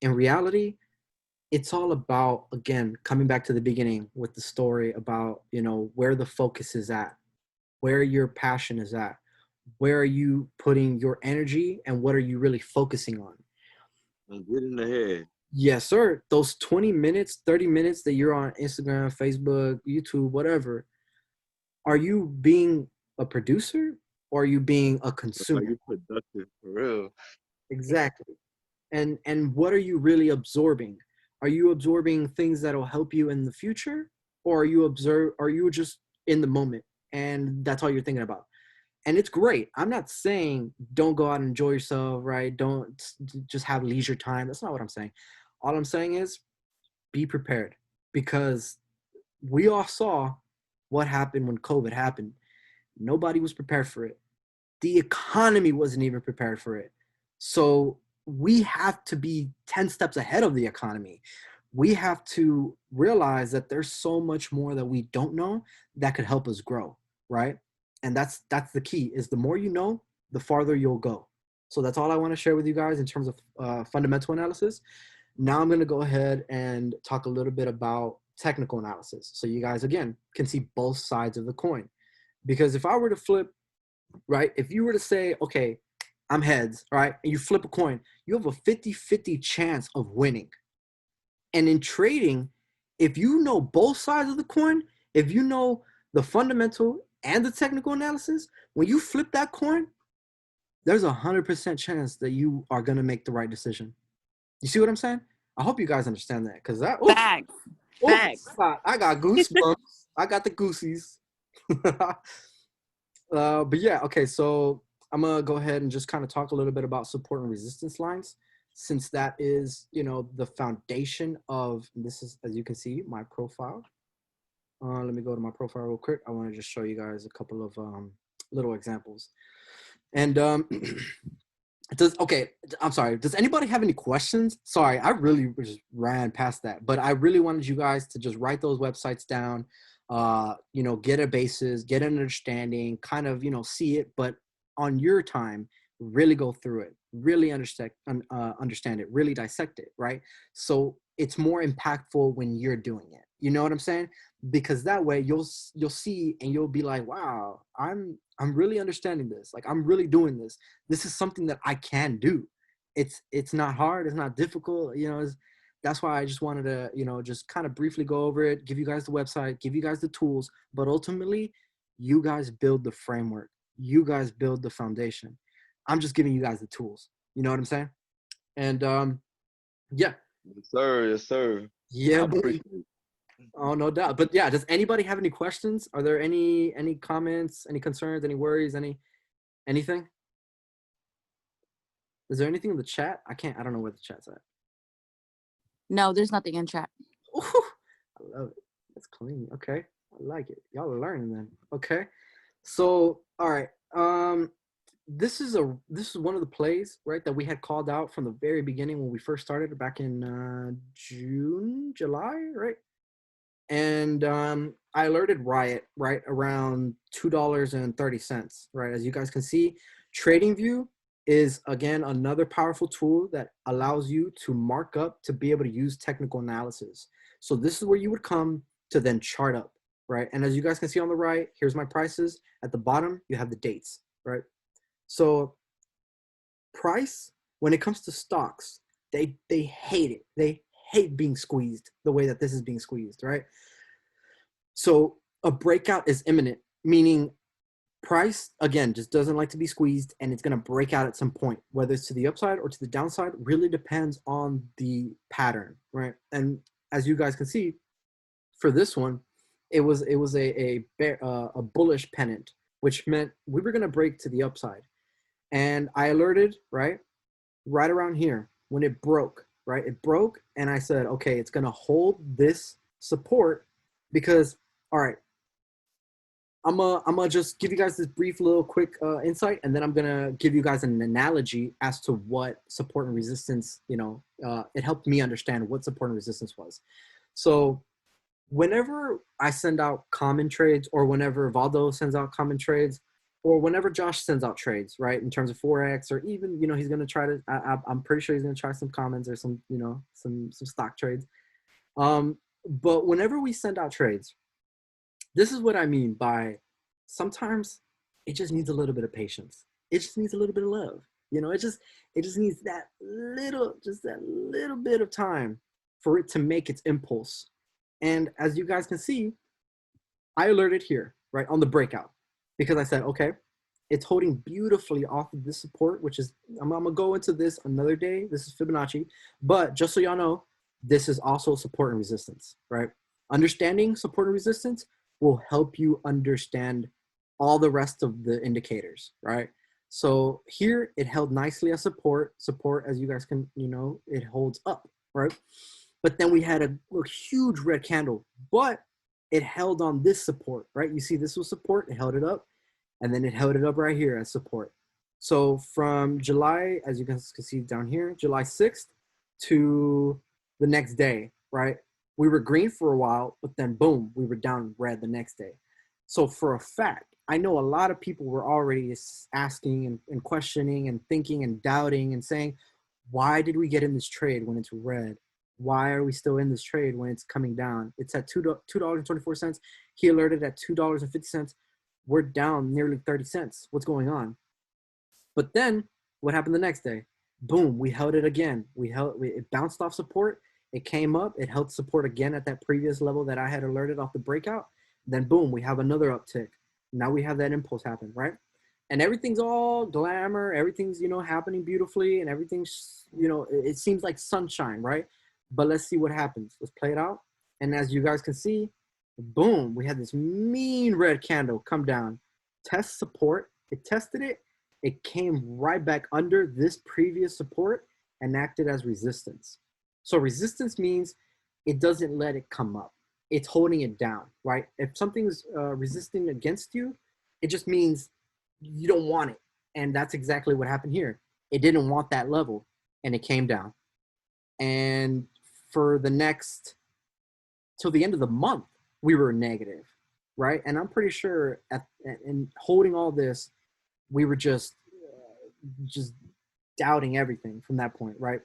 in reality, it's all about, again, coming back to the beginning with the story about, where the focus is at, where your passion is at, where are you putting your energy, and what are you really focusing on? And get in the head. Yes, sir. Those 20 minutes, 30 minutes that you're on Instagram, Facebook, YouTube, whatever, are you being a producer or are you being a consumer? Are you productive for real? Exactly. And what are you really absorbing? Are you absorbing things that will help you in the future, or are you just in the moment and that's all you're thinking about? And it's great. I'm not saying don't go out and enjoy yourself, right? Don't just have leisure time. That's not what I'm saying. All I'm saying is be prepared, because we all saw what happened when COVID happened. Nobody was prepared for it. The economy wasn't even prepared for it. So we have to be 10 steps ahead of the economy. We have to realize that there's so much more that we don't know that could help us grow, right? And that's the key, is the more you know, the farther you'll go. So that's all I want to share with you guys in terms of fundamental analysis. Now I'm going to go ahead and talk a little bit about technical analysis, so you guys, again, can see both sides of the coin. Because if I were to flip, right, if you were to say, okay, I'm heads, right, and you flip a coin, you have a 50-50 chance of winning. And in trading, if you know both sides of the coin, if you know the fundamental and the technical analysis, when you flip that coin, there's 100% chance that you are going to make the right decision. You see what I'm saying? I hope you guys understand that, because that, Facts. Facts. I got goosebumps. I got the goosies. But yeah, okay, so I'm going to go ahead and just kind of talk a little bit about support and resistance lines, since that is, the foundation of, this is, as you can see, my profile. Let me go to my profile real quick. I want to just show you guys a couple of little examples. And I'm sorry. Does anybody have any questions? Sorry, I really just ran past that, but I really wanted you guys to just write those websites down. you know, get a basis, get an understanding, kind of, you know, see it, but on your time, really go through it, really understand it, really dissect it, right? So it's more impactful when you're doing it. You know what I'm saying? Because that way you'll see and you'll be like, wow, I'm really understanding this. Like, I'm really doing this. This is something that I can do. It's not hard. It's not difficult. You know, that's why I just wanted to, you know, just kind of briefly go over it, give you guys the website, give you guys the tools, but ultimately you guys build the framework. You guys build the foundation. I'm just giving you guys the tools. You know what I'm saying? And yeah. Yes, sir. Yes, sir. Yeah, I buddy. appreciate it. Oh, no doubt. But yeah, does anybody have any questions? Are there any comments, any concerns, any worries, anything? Is there anything in the chat? I don't know where the chat's at. No, there's nothing in chat. Ooh, I love it. That's clean. Okay. I like it. Y'all are learning then. Okay. So, all right. This is one of the plays, right, that we had called out from the very beginning when we first started back in July, right? And I alerted Riot right around $2.30, right? As you guys can see, TradingView is, again, another powerful tool that allows you to mark up to be able to use technical analysis. So this is where you would come to then chart up, right? And as you guys can see on the right, here's my prices. At the bottom, you have the dates, right? So price, when it comes to stocks, they hate it. They hate being squeezed the way that this is being squeezed, right? So a breakout is imminent, meaning price, again, just doesn't like to be squeezed, and it's going to break out at some point, whether it's to the upside or to the downside, really depends on the pattern, right? And as you guys can see, for this one, it was a bullish pennant, which meant we were going to break to the upside. And I alerted, right around here when it broke, right? It broke, and I said, okay, it's going to hold this support because, all right, I'm gonna just give you guys this brief little quick insight, and then I'm gonna give you guys an analogy as to what support and resistance, you know, it helped me understand what support and resistance was. So whenever I send out common trades, or whenever Valdo sends out common trades, or whenever Josh sends out trades, right, in terms of Forex, or even, you know, he's going to try to, I'm pretty sure he's going to try some commons or some, you know, some stock trades. But whenever we send out trades, this is what I mean by sometimes it just needs a little bit of patience. It just needs a little bit of love. You know, it just needs that little bit of time for it to make its impulse. And as you guys can see, I alerted here, right, on the breakout, because I said, okay, it's holding beautifully off of this support, which is, I'm going to go into this another day. This is Fibonacci. But just so y'all know, this is also support and resistance, right? Understanding support and resistance will help you understand all the rest of the indicators, right? So here it held nicely as support, as you guys can, you know, it holds up, right? But then we had a huge red candle, but it held on this support, right? You see this was support, it held it up, and then it held it up right here as support. So from July, as you guys can see down here, July 6th to the next day, right? We were green for a while, but then boom, we were down red the next day. So for a fact, I know a lot of people were already asking and questioning and thinking and doubting and saying, why did we get in this trade when it's red? Why are we still in this trade when it's coming down? It's at $2.24. He alerted at $2.50. We're down nearly 30 cents. What's going on? But then what happened the next day? Boom, we held it again. It bounced off support. It came up. It held support again at that previous level that I had alerted off the breakout. Then boom, we have another uptick. Now we have that impulse happen, right? And everything's all glamour. Everything's, you know, happening beautifully, and everything's, you know, it seems like sunshine, right? But let's see what happens. Let's play it out. And as you guys can see, boom, we had this mean red candle come down, test support. It tested it. It came right back under this previous support and acted as resistance. So resistance means it doesn't let it come up. It's holding it down, right? If something's resisting against you, it just means you don't want it. And that's exactly what happened here. It didn't want that level, and it came down. And for the next, till the end of the month, we were negative. right? And I'm pretty sure in holding all this, we were just doubting everything from that point, right?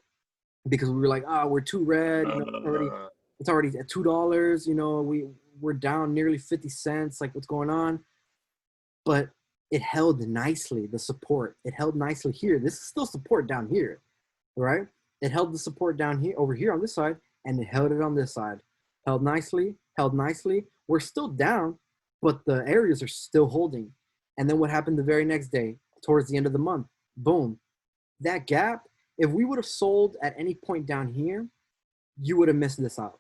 Because we were like, oh, we're too red, you know, it's already at $2, you know, we're down nearly 50 cents, like what's going on? But it held nicely, the support. It held nicely here. This is still support down here, right? It held the support down here, over here on this side, and it held it on this side. Held nicely, held nicely. We're still down, but the areas are still holding. And then what happened the very next day, towards the end of the month? Boom. That gap, if we would have sold at any point down here, you would have missed this out.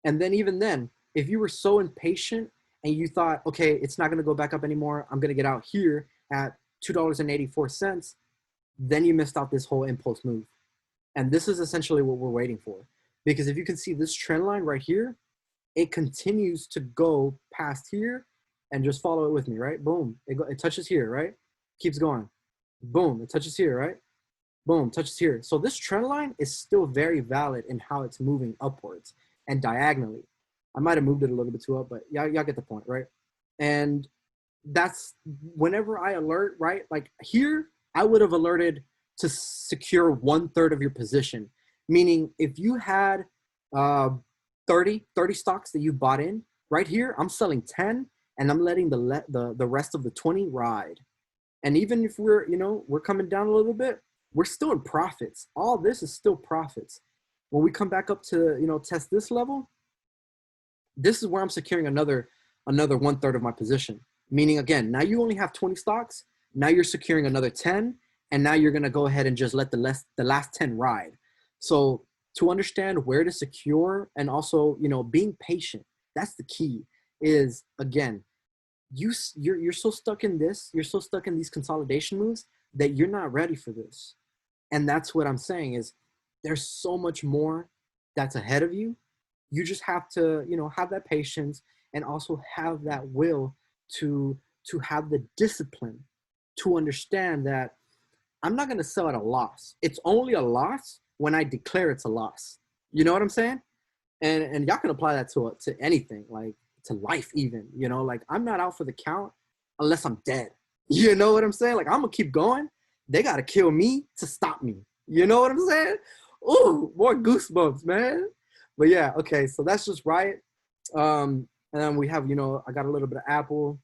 And then even then, if you were so impatient and you thought, okay, it's not going to go back up anymore, I'm going to get out here at $2.84, then you missed out this whole impulse move. And this is essentially what we're waiting for. Because if you can see this trend line right here, it continues to go past here, and just follow it with me, right? Boom, it touches here, right? Keeps going. Boom, it touches here, right? Boom, touches here. So this trend line is still very valid in how it's moving upwards and diagonally. I might have moved it a little bit too up, but y'all get the point, right? And that's whenever I alert, right? Like here, I would have alerted to secure 1/3 of your position. Meaning if you had 30 stocks that you bought in, right here, I'm selling 10 and I'm letting the rest of the 20 ride. And even if we're, you know, we're coming down a little bit, we're still in profits. All this is still profits. When we come back up to, you know, test this level, this is where I'm securing another 1/3 of my position. Meaning, again, now you only have 20 stocks. Now you're securing another 10, and now you're going to go ahead and just let the last 10 ride. So to understand where to secure, and also, you know, being patient, that's the key. Is, again, you're so stuck in this, you're so stuck in these consolidation moves that you're not ready for this. And that's what I'm saying is there's so much more that's ahead of you. You just have to, you know, have that patience and also have that will to have the discipline to understand that I'm not going to sell at a loss. It's only a loss when I declare it's a loss. You know what I'm saying? And y'all can apply that to anything, like to life even, you know, like I'm not out for the count unless I'm dead. You know what I'm saying? Like I'm going to keep going. They got to kill me to stop me. You know what I'm saying? Ooh, more goosebumps, man. But yeah, okay, so that's just right. And then we have, you know, I got a little bit of Apple.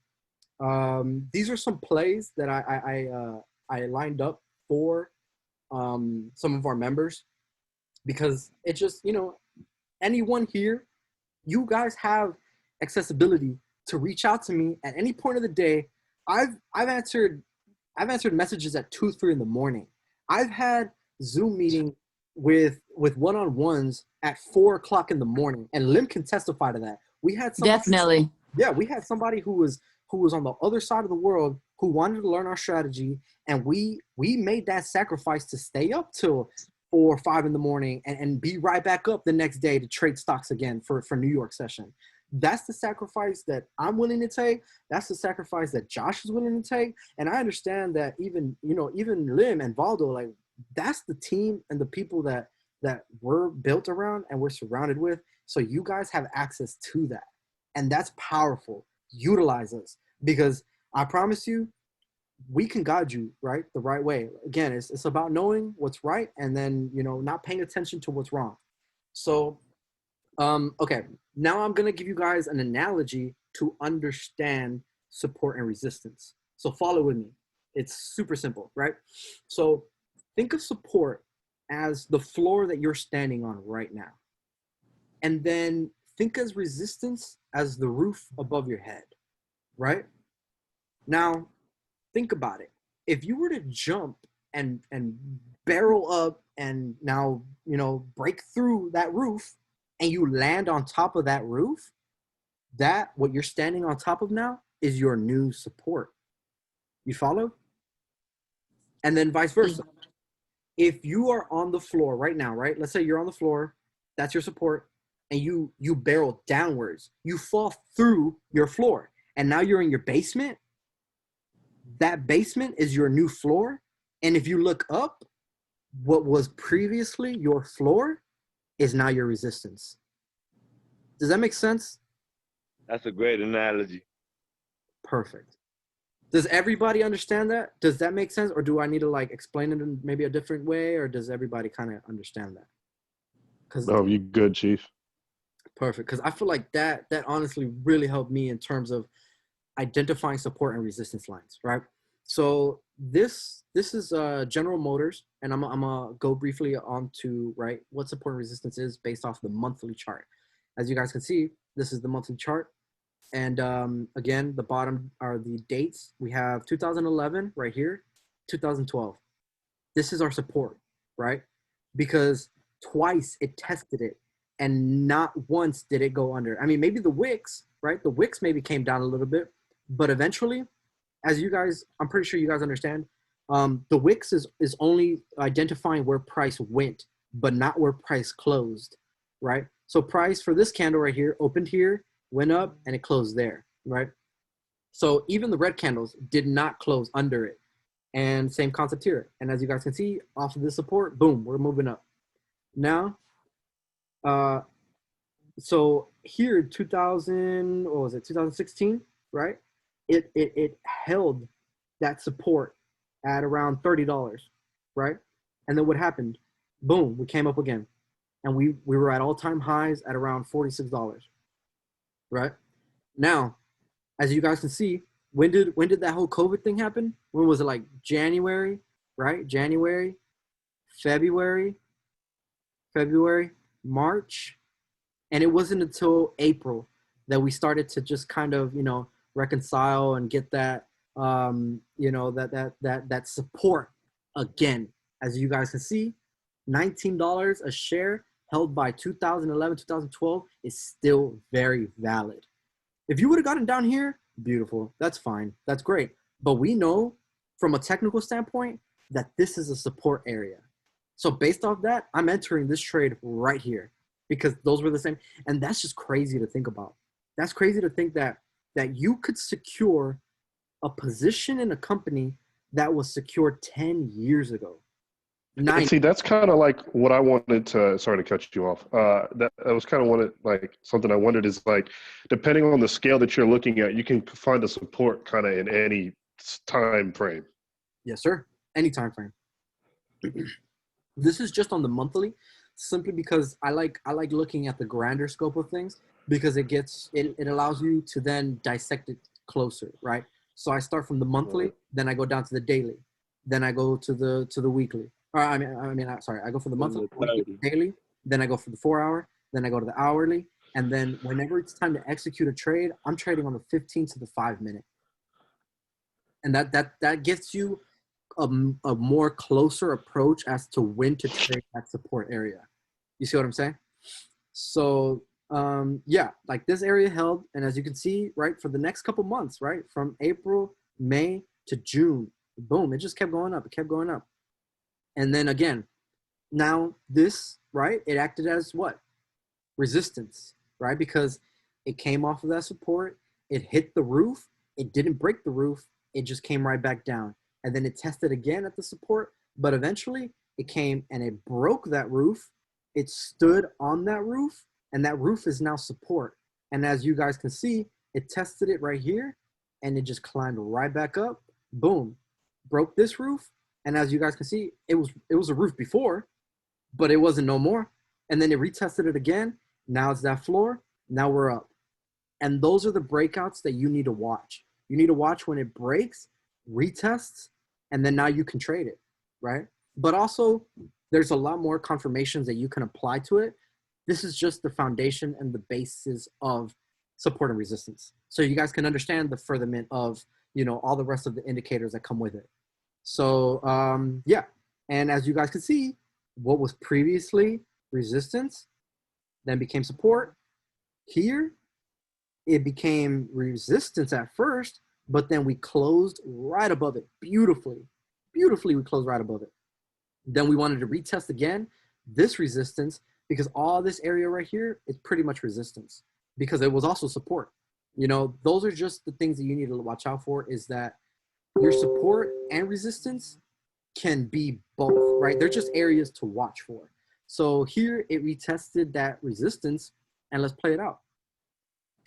These are some plays that I lined up for some of our members, because it just, you know, anyone here, you guys have accessibility to reach out to me at any point of the day. I've answered messages at 2-3 in the morning. I've had Zoom meeting with one-on-ones at 4 o'clock in the morning, and Lim can testify to that. We had somebody, Definitely. yeah, we had somebody who was on the other side of the world who wanted to learn our strategy, and we made that sacrifice to stay up till 4 or 5 in the morning and be right back up the next day to trade stocks again for New York session. That's the sacrifice that I'm willing to take. That's the sacrifice that Josh is willing to take. And I understand that even, you know, even Lim and Valdo, like that's the team and the people that we're built around and we're surrounded with. So you guys have access to that. And that's powerful. Utilize us, because I promise you, we can guide you right the right way. Again, it's about knowing what's right and then, you know, not paying attention to what's wrong. So okay, now I'm going to give you guys an analogy to understand support and resistance. So follow with me. It's super simple, right? So think of support as the floor that you're standing on right now. And then think as resistance as the roof above your head, right? Now, think about it. If you were to jump and barrel up and now, you know, break through that roof, and you land on top of that roof, that what you're standing on top of now is your new support. You follow? And then vice versa. If you are on the floor right now, right? Let's say you're on the floor, that's your support, and you barrel downwards. You fall through your floor, and now you're in your basement. That basement is your new floor. And if you look up, what was previously your floor is now your resistance. Does that make sense? That's a great analogy. Perfect. Does everybody understand that? Does that make sense? Or do I need to like explain it in maybe a different way? Or does everybody kind of understand that? Because Oh, you good, Chief? perfect. Because I feel like that honestly really helped me in terms of identifying support and resistance lines, right? So this is General Motors, and I'm gonna go briefly on to right what support and resistance is based off the monthly chart. As you guys can see, this is the monthly chart. And again, the bottom are the dates. We have 2011 right here, 2012. This is our support, right? Because twice it tested it and not once did it go under. I mean, maybe the wicks, right? The wicks maybe came down a little bit, but eventually, as you guys, I'm pretty sure you guys understand, the wicks is only identifying where price went, but not where price closed, right? So price for this candle right here opened here, went up, and it closed there, right? So even the red candles did not close under it. And same concept here. And as you guys can see, off of this support, boom, we're moving up. Now, so here, 2000, what was it, 2016, right? It held that support at around $30, right? And then what happened? Boom, we came up again. And we were at all-time highs at around $46, right? Now, as you guys can see, when did that whole COVID thing happen? When was it, like January, right? January, February, March, and it wasn't until April that we started to just kind of, reconcile and get that, that support again. As you guys can see, $19 a share held by 2011, 2012 is still very valid. If you would have gotten down here, beautiful. That's fine. That's great. But we know from a technical standpoint that this is a support area. So based off that, I'm entering this trade right here because those were the same. And that's just crazy to think about. That's crazy to think that you could secure a position in a company that was secured 10 years ago. And see, that's kind of like what I wanted to. Sorry to cut you off. That was kind of something I wondered is like, depending on the scale that you're looking at, you can find a support kind of in any time frame. Yes, sir. Any time frame. This is just on the monthly, simply because I like looking at the grander scope of things because it allows you to then dissect it closer, right? So I start from the monthly, then I go down to the daily, then I go to the weekly. I go for the monthly, daily, then I go for the 4 hour, then I go to the hourly, and then whenever it's time to execute a trade, I'm trading on the 15 to the 5 minute. And that gets you a more closer approach as to when to trade that support area. You see what I'm saying? So yeah, like this area held, and as you can see, right, for the next couple months, right, from April, May to June, boom, it just kept going up. It kept going up. And then again, now this, right, it acted as what? Resistance, right? Because it came off of that support, it hit the roof, it didn't break the roof, it just came right back down. And then it tested again at the support, but eventually it came and it broke that roof, it stood on that roof, and that roof is now support. And as you guys can see, it tested it right here, and it just climbed right back up, boom, broke this roof. And as you guys can see, it was a roof before, but it wasn't no more. And then it retested it again. Now it's that floor. Now we're up. And those are the breakouts that you need to watch. You need to watch when it breaks, retests, and then now you can trade it, right? But also, there's a lot more confirmations that you can apply to it. This is just the foundation and the basis of support and resistance. So you guys can understand the furtherment of, all the rest of the indicators that come with it. So yeah, and as you guys can see, what was previously resistance then became support. Here, it became resistance at first, but then we closed right above it. Beautifully, we closed right above it. Then we wanted to retest again this resistance because all this area right here is pretty much resistance because it was also support. Those are just the things that you need to watch out for, is that your support and resistance can be both, right? They're just areas to watch for. So here it retested that resistance, and let's play it out.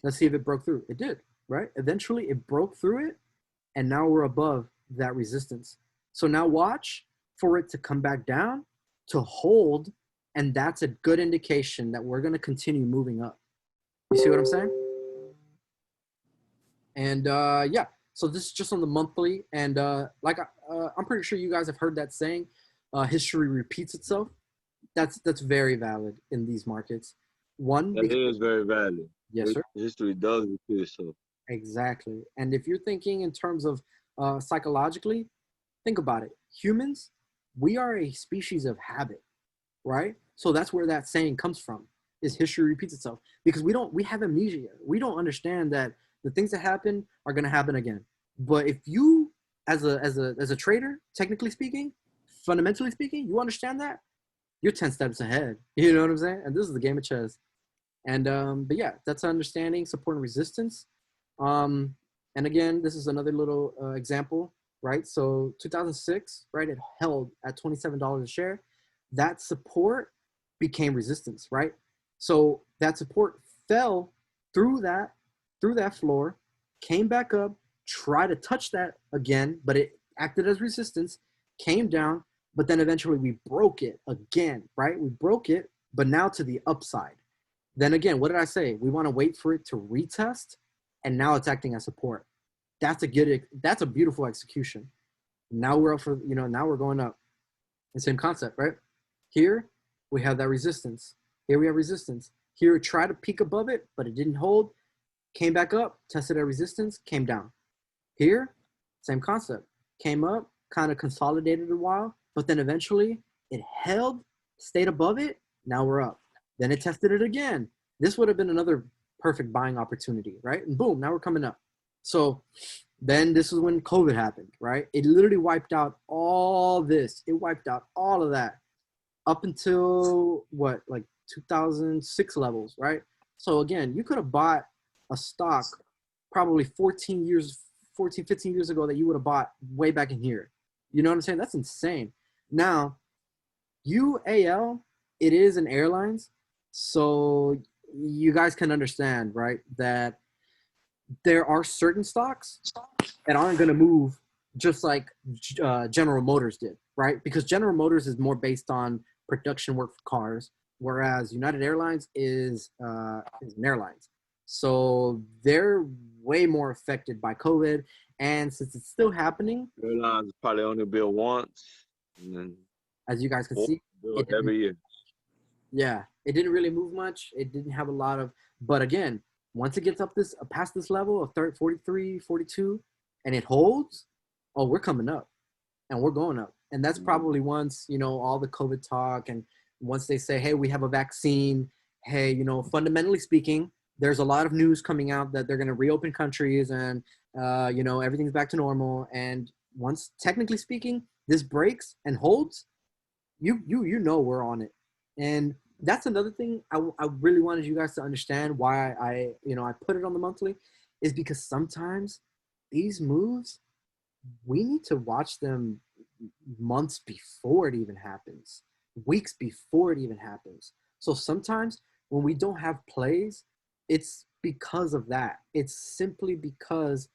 Let's see if it broke through. It did, right? Eventually it broke through it, and now we're above that resistance. So now watch for it to come back down, to hold, and that's a good indication that we're going to continue moving up. You see what I'm saying? And yeah, so this is just on the monthly. And I'm pretty sure you guys have heard that saying, history repeats itself. That's very valid in these markets. One, That because, is very valid. yes, sir. History does repeat itself. Exactly. And if you're thinking in terms of psychologically, think about it. Humans, we are a species of habit, right? So that's where that saying comes from, is history repeats itself. Because we have amnesia. We don't understand that the things that happen are going to happen again. But if you, as a trader, technically speaking, fundamentally speaking, you understand that, you're 10 steps ahead. You know what I'm saying? And this is the game of chess. And but yeah, that's understanding support and resistance. And again, this is another little example, right? So 2006, right? It held at $27 a share. That support became resistance, right? So that support fell through that floor, came back up, tried to touch that again, but it acted as resistance, came down, but then eventually we broke it again, right? We broke it, but now to the upside. Then again, what did I say? We want to wait for it to retest, and now it's acting as support. That's a beautiful execution. Now we're up for, now we're going up. The same concept, right? Here we have that resistance. Here we have resistance. Here it tried to peak above it, but it didn't hold. Came back up, tested at resistance, came down. Here, same concept. Came up, kind of consolidated a while, but then eventually it held, stayed above it. Now we're up. Then it tested it again. This would have been another perfect buying opportunity, right? And boom, now we're coming up. So then this is when COVID happened, right? It literally wiped out all this. It wiped out all of that up until what, like 2006 levels, right? So again, you could have bought a stock probably 15 years ago that you would have bought way back in here. You know what I'm saying? That's insane. Now, UAL, it is an airlines. So you guys can understand, right, that there are certain stocks that aren't going to move just like General Motors did, right? Because General Motors is more based on production work for cars, whereas United Airlines is an airlines. So they're way more affected by COVID. And since it's still happening, Airlines probably only build once, and then as you guys can see, build every year. Yeah, it didn't really move much. It didn't have a lot of, but again, once it gets up this past this level of 43, 42, and it holds, oh, we're coming up and we're going up. And that's probably once, all the COVID talk, and once they say, hey, we have a vaccine, hey, fundamentally speaking, there's a lot of news coming out that they're going to reopen countries and, everything's back to normal. And once, technically speaking, this breaks and holds, you know we're on it. And that's another thing I really wanted you guys to understand why I put it on the monthly, is because sometimes these moves, we need to watch them months before it even happens, weeks before it even happens. So sometimes when we don't have plays, it's because of that. It's simply because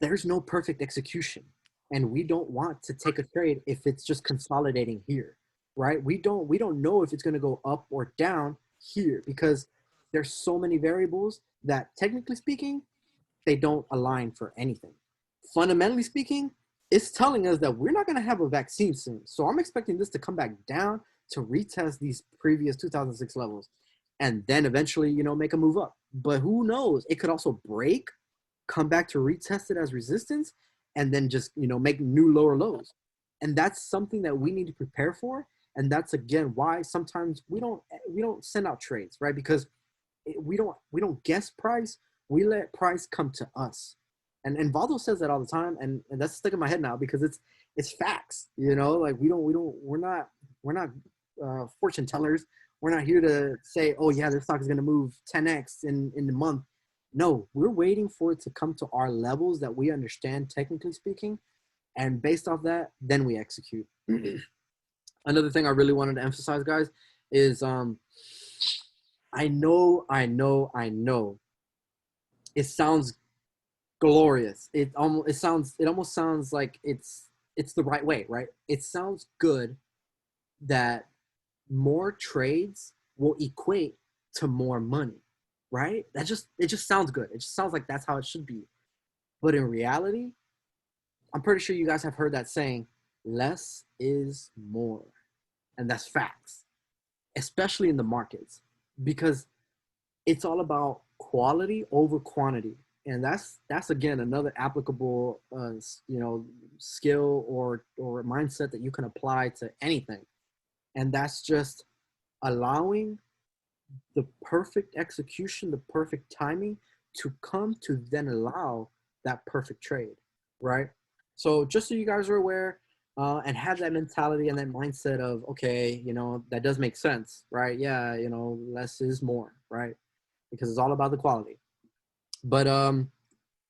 there's no perfect execution, and we don't want to take a trade if it's just consolidating here, right? We don't know if it's going to go up or down here because there's so many variables that, technically speaking, they don't align for anything. Fundamentally speaking, it's telling us that we're not going to have a vaccine soon. So I'm expecting this to come back down to retest these previous 2006 levels and then eventually, make a move up. But who knows? It could also break, come back to retest it as resistance, and then just, make new lower lows. And that's something that we need to prepare for. And that's, again, why sometimes we don't send out trades, right? Because we don't guess price. We let price come to us. And Valdo says that all the time, and that's stuck in my head now because it's facts, like we're not fortune tellers. We're not here to say, oh yeah, this stock is going to move 10x in the month. No, we're waiting for it to come to our levels that we understand, technically speaking, and based off that, then we execute. Another thing I really wanted to emphasize, guys, is I know it sounds glorious. It almost sounds like it's the right way, right? It sounds good that more trades will equate to more money, right? It just sounds good. It just sounds like that's how it should be. But in reality, I'm pretty sure you guys have heard that saying, less is more. And that's facts, especially in the markets, because it's all about quality over quantity. And that's again another applicable skill or mindset that you can apply to anything. And that's just allowing the perfect execution, the perfect timing to come to then allow that perfect trade, right? So just so you guys are aware and have that mentality and that mindset of, okay, that does make sense, right? Yeah, less is more, right? Because it's all about the quality. But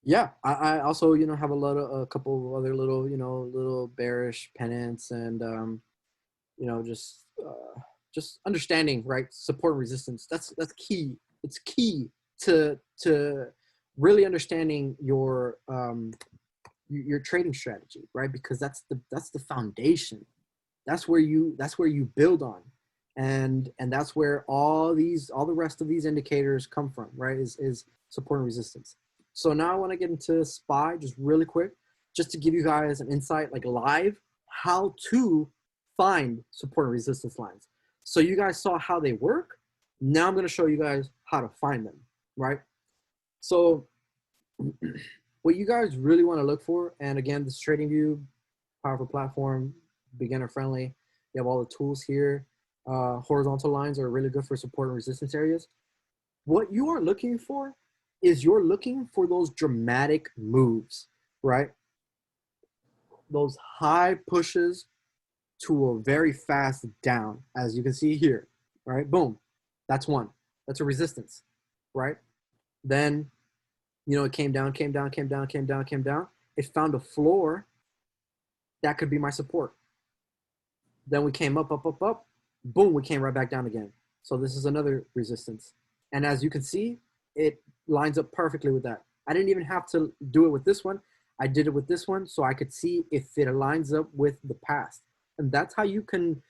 yeah, I also have a couple of other little bearish pennants and just understanding, right? Support and resistance. That's key. It's key to really understanding your trading strategy, right? Because that's the foundation. That's where you build on, and that's where all the rest of these indicators come from, right? Is support and resistance. So now I want to get into SPY just really quick, just to give you guys an insight, like live, how to find support and resistance lines. So you guys saw how they work. Now I'm going to show you guys how to find them, right? So what you guys really want to look for, and again, this TradingView, powerful platform, beginner friendly. You have all the tools here. Horizontal lines are really good for support and resistance areas. What you are looking for is you're looking for those dramatic moves, right? Those high pushes to a very fast down, as you can see here, right? Boom, that's one. That's a resistance, right? Then, it came down, came down, came down, came down, came down. It found a floor that could be my support. Then we came up, up, up, up. Boom, we came right back down again. So this is another resistance. And as you can see, it lines up perfectly with that. I didn't even have to do it with this one. I did it with this one so I could see if it aligns up with the past. And that's how you can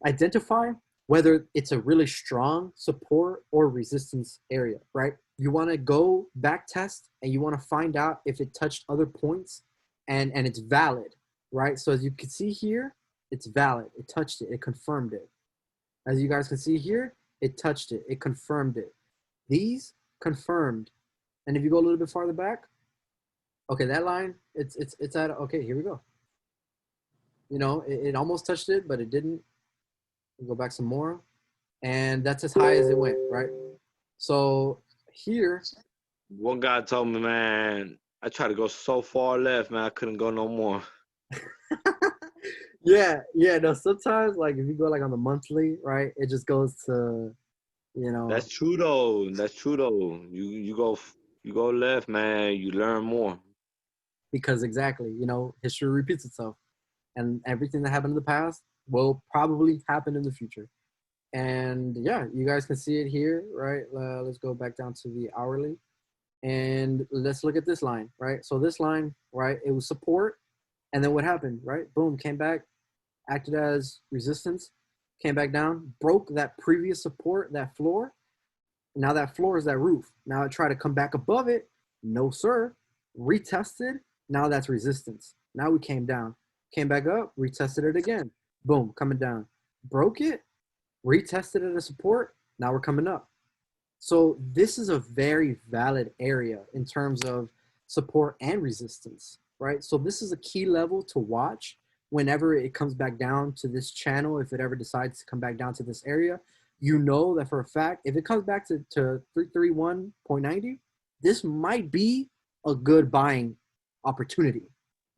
identify whether it's a really strong support or resistance area, right? You want to go back test and you want to find out if it touched other points and it's valid, right? So as you can see here, it's valid. It touched it. It confirmed it. As you guys can see here, it touched it. It confirmed it. These confirmed. And if you go a little bit farther back, okay, that line, it's at, okay, here we go. It almost touched it, but it didn't. We'll go back some more. And that's as high as it went, right? So here. One guy told me, man, I tried to go so far left, man, I couldn't go no more. yeah, no, sometimes like if you go like on the monthly, right, it just goes to, That's true though. That's true though. You go left, man, you learn more. Because exactly, history repeats itself. And everything that happened in the past will probably happen in the future. And yeah, you guys can see it here, right? Let's go back down to the hourly. And let's look at this line, right? So this line, right, it was support. And then what happened, right? Boom, came back, acted as resistance, came back down, broke that previous support, that floor. Now that floor is that roof. Now I try to come back above it. No, sir. Retested. Now that's resistance. Now we came down. Came back up, retested it again. Boom, coming down. Broke it, retested it as support. Now we're coming up. So this is a very valid area in terms of support and resistance, right? So this is a key level to watch whenever it comes back down to this channel. If it ever decides to come back down to this area, you know that for a fact, if it comes back to 331.90, this might be a good buying opportunity,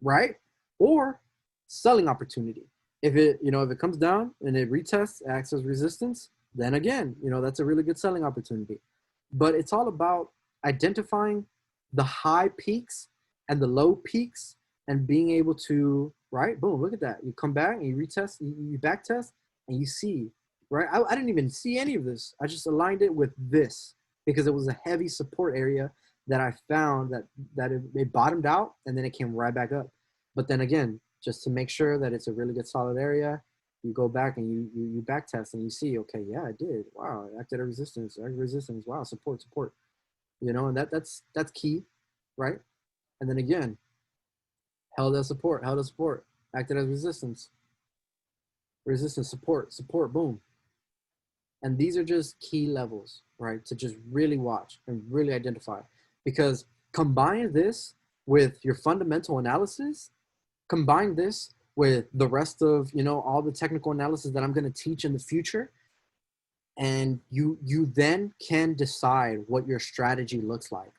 right? Or selling opportunity. If it comes down and it retests, acts as resistance, then again, that's a really good selling opportunity. But it's all about identifying the high peaks and the low peaks and being able to, right? Boom, look at that. You come back and you retest, you back test, and you see, right? I didn't even see any of this. I just aligned it with this because it was a heavy support area that I found that it bottomed out and then it came right back up. But then again, just to make sure that it's a really good solid area, you go back and you back test and you see, okay, yeah, I did. Wow, I acted a resistance. Wow, support. You know, and that's key, right? And then again, held as support, acted as resistance, support, boom. And these are just key levels, right? To just really watch and really identify. Because combine this with your fundamental analysis, combine this with the rest of, you know, all the technical analysis that I'm going to teach in the future, and you then can decide what your strategy looks like.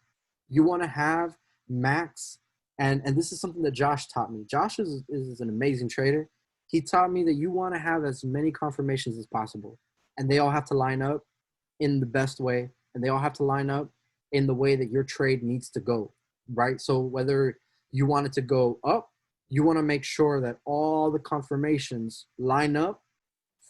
You want to have max, and this is something that Josh taught me. Josh is an amazing trader. He taught me that you want to have as many confirmations as possible, and they all have to line up in the best way, and they all have to line up in the way that your trade needs to go, right? So whether you want it to go up, you want to make sure that all the confirmations line up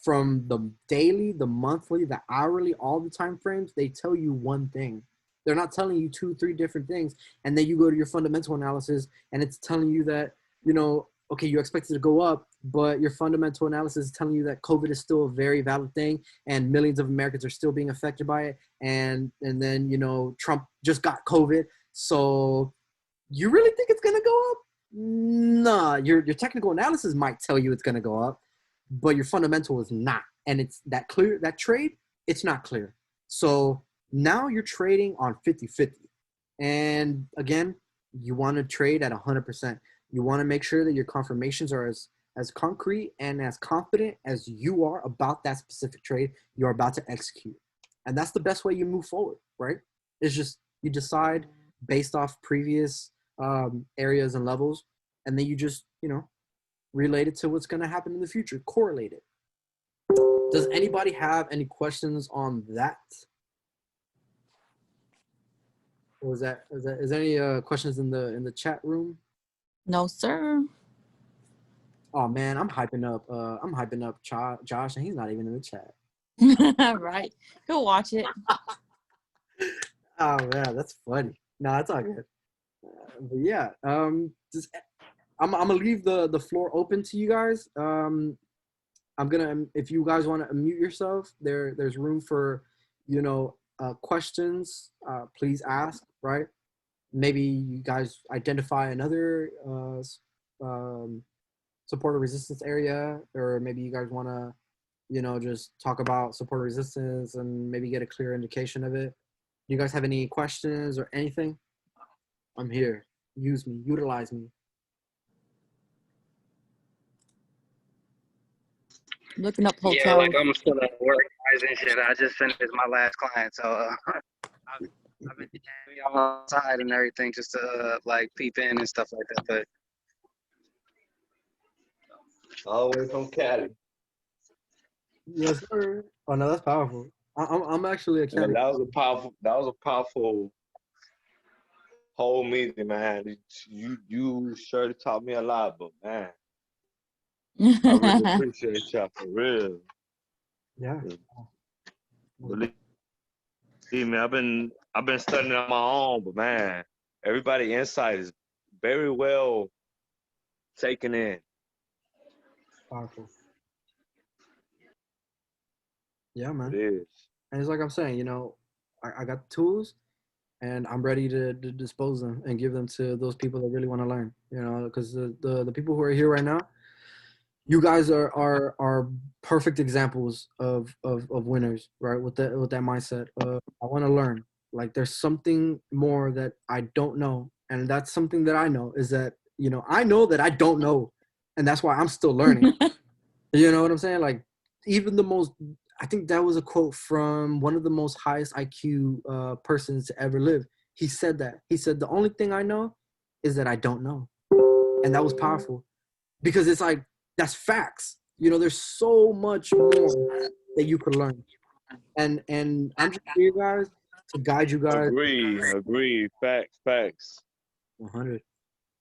from the daily, the monthly, the hourly, all the time frames. They tell you one thing. They're not telling you 2-3 different things. And then you go to your fundamental analysis and it's telling you that, you know, okay, you expect it to go up, but your fundamental analysis is telling you that COVID is still a very valid thing and millions of Americans are still being affected by it. And then, you know, Trump just got COVID. So you really think it's going to go up? Nah, your technical analysis might tell you it's going to go up, but your fundamental is not. And it's that trade, it's not clear. So now you're trading on 50-50. And again, you want to trade at 100%. You want to make sure that your confirmations are as concrete and as confident as you are about that specific trade you're about to execute. And that's the best way you move forward, right? It's just you decide based off previous areas and levels, and then you just, you know, relate it to what's going to happen in the future, correlate it. Does anybody have any questions on that? Or is there any questions in the chat room? No, sir. Oh man, I'm hyping up Josh, and he's not even in the chat. Right. He'll watch it. Oh man, that's funny. No, it's all good. But yeah, I'm gonna leave the floor open to you guys. I'm gonna, if you guys want to unmute yourself, there's room for, you know, questions. Please ask, right? Maybe you guys identify another support or resistance area, or maybe you guys want to, you know, just talk about support or resistance and maybe get a clear indication of it. You guys have any questions or anything? I'm here. Use me, utilize me. Looking up hotels. Yeah, like I'm still at work, guys, and shit. I just finished my last client, so I've been outside and everything just to like peep in and stuff like that. But All the way from Cali. Yes, sir. Oh no, that's powerful. I'm actually a Yeah, Cali. that was a powerful whole meeting, man. You sure taught me a lot, but man, I really appreciate y'all for real. Yeah. Believe me, I've been studying on my own, but man, everybody insight is very well taken in. Powerful. Yeah, man. It is. And it's like I'm saying, you know, I got the tools and I'm ready to dispose them and give them to those people that really want to learn, you know, because the people who are here right now, you guys are perfect examples of winners, right? With that mindset of I want to learn. Like there's something more that I don't know, and that's something that I know is that, you know, I know that I don't know, and that's why I'm still learning. You know what I'm saying? Like even the most, I think that was a quote from one of the most highest IQ persons to ever live. He said that. He said the only thing I know is that I don't know, and that was powerful because it's like. That's facts. You know, there's so much more that you could learn. And I'm just here, guys, to guide you guys. Agree. Facts. 100.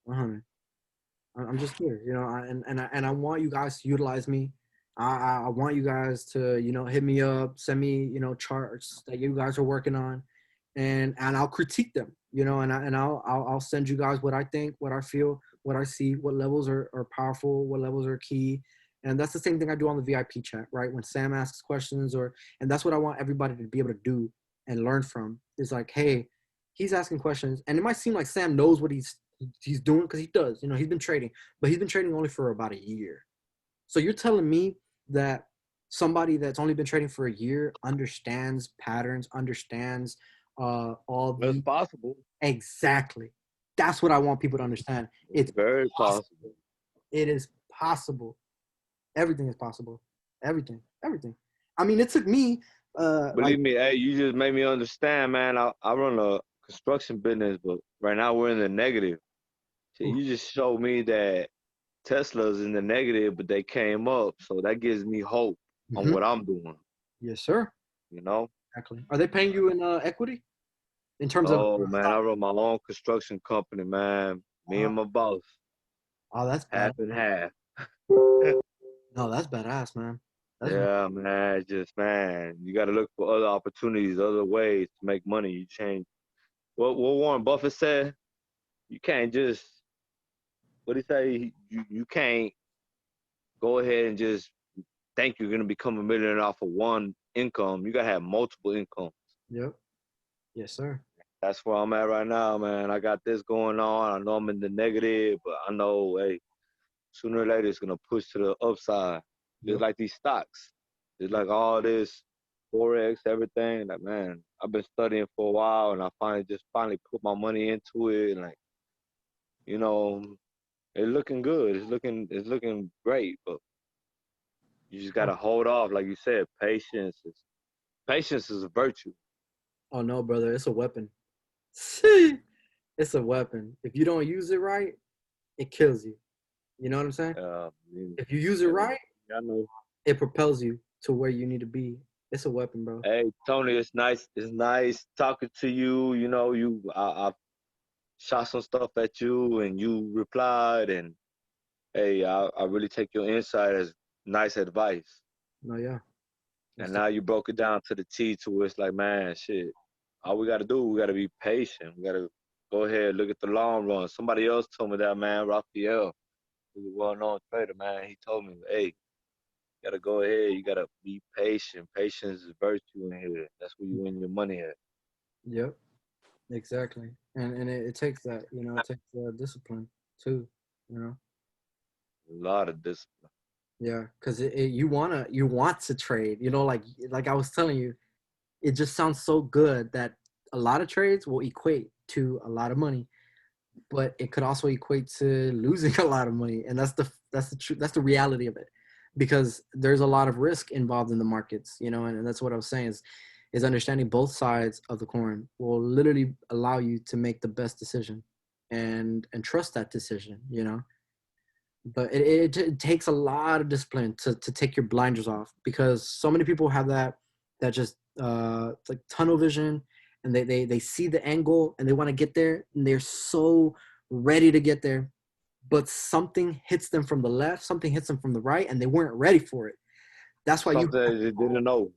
I'm just here, you know, and I want you guys to utilize me. I want you guys to, you know, hit me up, send me, you know, charts that you guys are working on, and I'll critique them. you know, and I'll send you guys what I think, what I feel, what I see, what levels are powerful, what levels are key. And that's the same thing I do on the VIP chat, right? When Sam asks questions, and that's what I want everybody to be able to do and learn from. Is like, hey, he's asking questions, and it might seem like Sam knows what he's doing, because he does. You know, he's been trading, but he's been trading only for about a year. So you're telling me that somebody that's only been trading for a year understands patterns, understands all That's the possible. exactly. That's what I want people to understand. It's Very possible. It is possible. Everything is possible. Everything. I mean, it took me Believe me, hey, you just made me understand, man. I run a construction business, but right now we're in the negative. So you just showed me that Tesla's in the negative, but they came up. So that gives me hope on what I'm doing. Yes, sir. You know? Exactly. Are they paying you in equity? In terms of Oh man, I run my own construction company, man. Me and my boss. Oh, that's bad. Half and half. No, that's badass, man. That's Yeah, man. Just man, you got to look for other opportunities, other ways to make money. You change. What Warren Buffett said, you can't just. What he say? You can't go ahead and just think you're gonna become a millionaire off of one income. You gotta have multiple incomes. Yep. Yes, sir. That's where I'm at right now, man. I got this going on. I know I'm in the negative, but I know, hey, sooner or later it's gonna push to the upside. Just like these stocks. It's like all this forex, everything. Like, man, I've been studying for a while, and I finally put my money into it, and like, you know, it's looking good. It's looking great, but you just gotta hold off, like you said. Patience is a virtue. Oh no, brother, it's a weapon. It's a weapon. If you don't use it right, it kills you. You know what I'm saying? If you use it right, I know. it propels you to where you need to be. It's a weapon, bro. Hey, Tony, it's nice talking to you. You know, I shot some stuff at you and you replied, and hey, I really take your insight as nice advice. No, yeah. And now you broke it down to the T to where it's like, man, shit. All we gotta do, we gotta be patient. We gotta go ahead, look at the long run. Somebody else told me that, man, Raphael, who's a well-known trader, man. He told me, hey, you gotta go ahead, you gotta be patient. Patience is virtue in here. That's where you win your money at. Yep. Exactly. And it takes that, you know, it takes discipline too, you know. A lot of discipline. Yeah, because you want to trade, you know, like I was telling you, it just sounds so good that a lot of trades will equate to a lot of money, but it could also equate to losing a lot of money, and that's the reality of it, because there's a lot of risk involved in the markets, you know, and that's what I was saying is understanding both sides of the coin will literally allow you to make the best decision and trust that decision, you know. But it takes a lot of discipline to take your blinders off, because so many people have that just like tunnel vision, and they see the angle and they want to get there, and they're so ready to get there, but something hits them from the left, something hits them from the right, and they weren't ready for it. That's why Something they didn't know.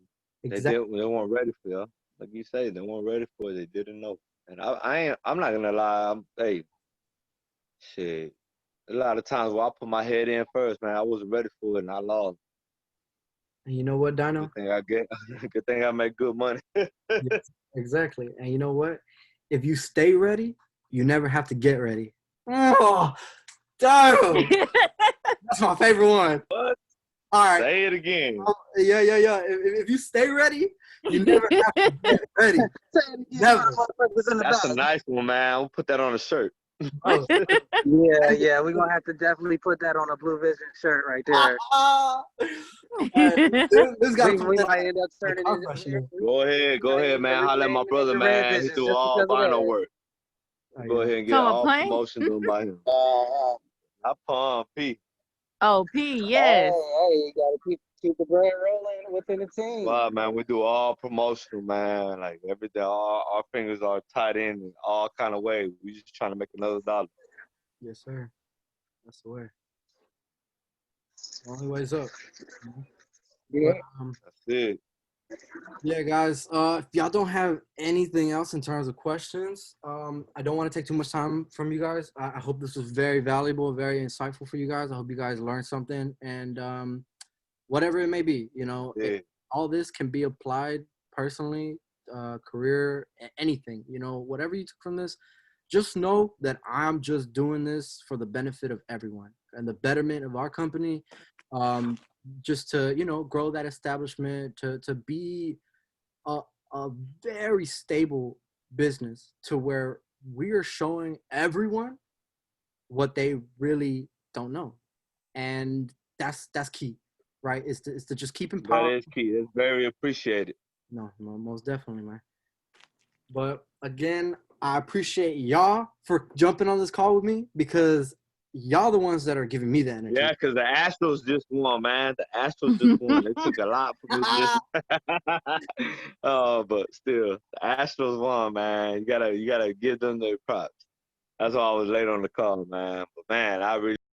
exactly. They weren't ready for it. Like you say, they weren't ready for it. They didn't know. And I'm not gonna lie. Hey, shit. A lot of times where I put my head in first, man, I wasn't ready for it and I lost. And you know what, Dino? Good thing I get. Good thing I make good money. Yes, exactly. And you know what? If you stay ready, you never have to get ready. Oh, Dino! That's my favorite one. What? All right. Say it again. Yeah. If you stay ready, you never have to get ready. Never. That's a nice one, man. We'll put that on a shirt. Oh. Yeah, we're gonna have to definitely put that on a Blue Vision shirt right there. This got we might end up turning it. Go ahead, man. Holla at my brother, man. He do all vinyl work. Go ahead and get all promotion done by him. I pump P. Oh, P, yes. Hey, you gotta keep the bread rolling within the team. Wow, man, we do all promotional, man. Like every day, all our fingers are tied in all kind of ways. We just trying to make another dollar. Yes, sir. That's the way. The only way's up. Yeah. But, That's it. Yeah, guys. If y'all don't have anything else in terms of questions, I don't want to take too much time from you guys. I hope this was very valuable, very insightful for you guys. I hope you guys learned something, and whatever it may be, Yeah. all this can be applied personally, career, anything. Whatever you took from this, just know that I'm just doing this for the benefit of everyone and the betterment of our company. Just to grow that establishment, to be a, a very stable business to where we are showing everyone what they really don't know, and that's key, right? Is to just keep That empowering. is key. That's very appreciated. No, most definitely, man. But again, I appreciate y'all for jumping on this call with me, because y'all the ones that are giving me the energy. Yeah, because the Astros just won, man. The Astros just won. They took a lot from me. Oh, but still, the Astros won, man. You gotta give them their props. That's why I was late on the call, man. But man, I really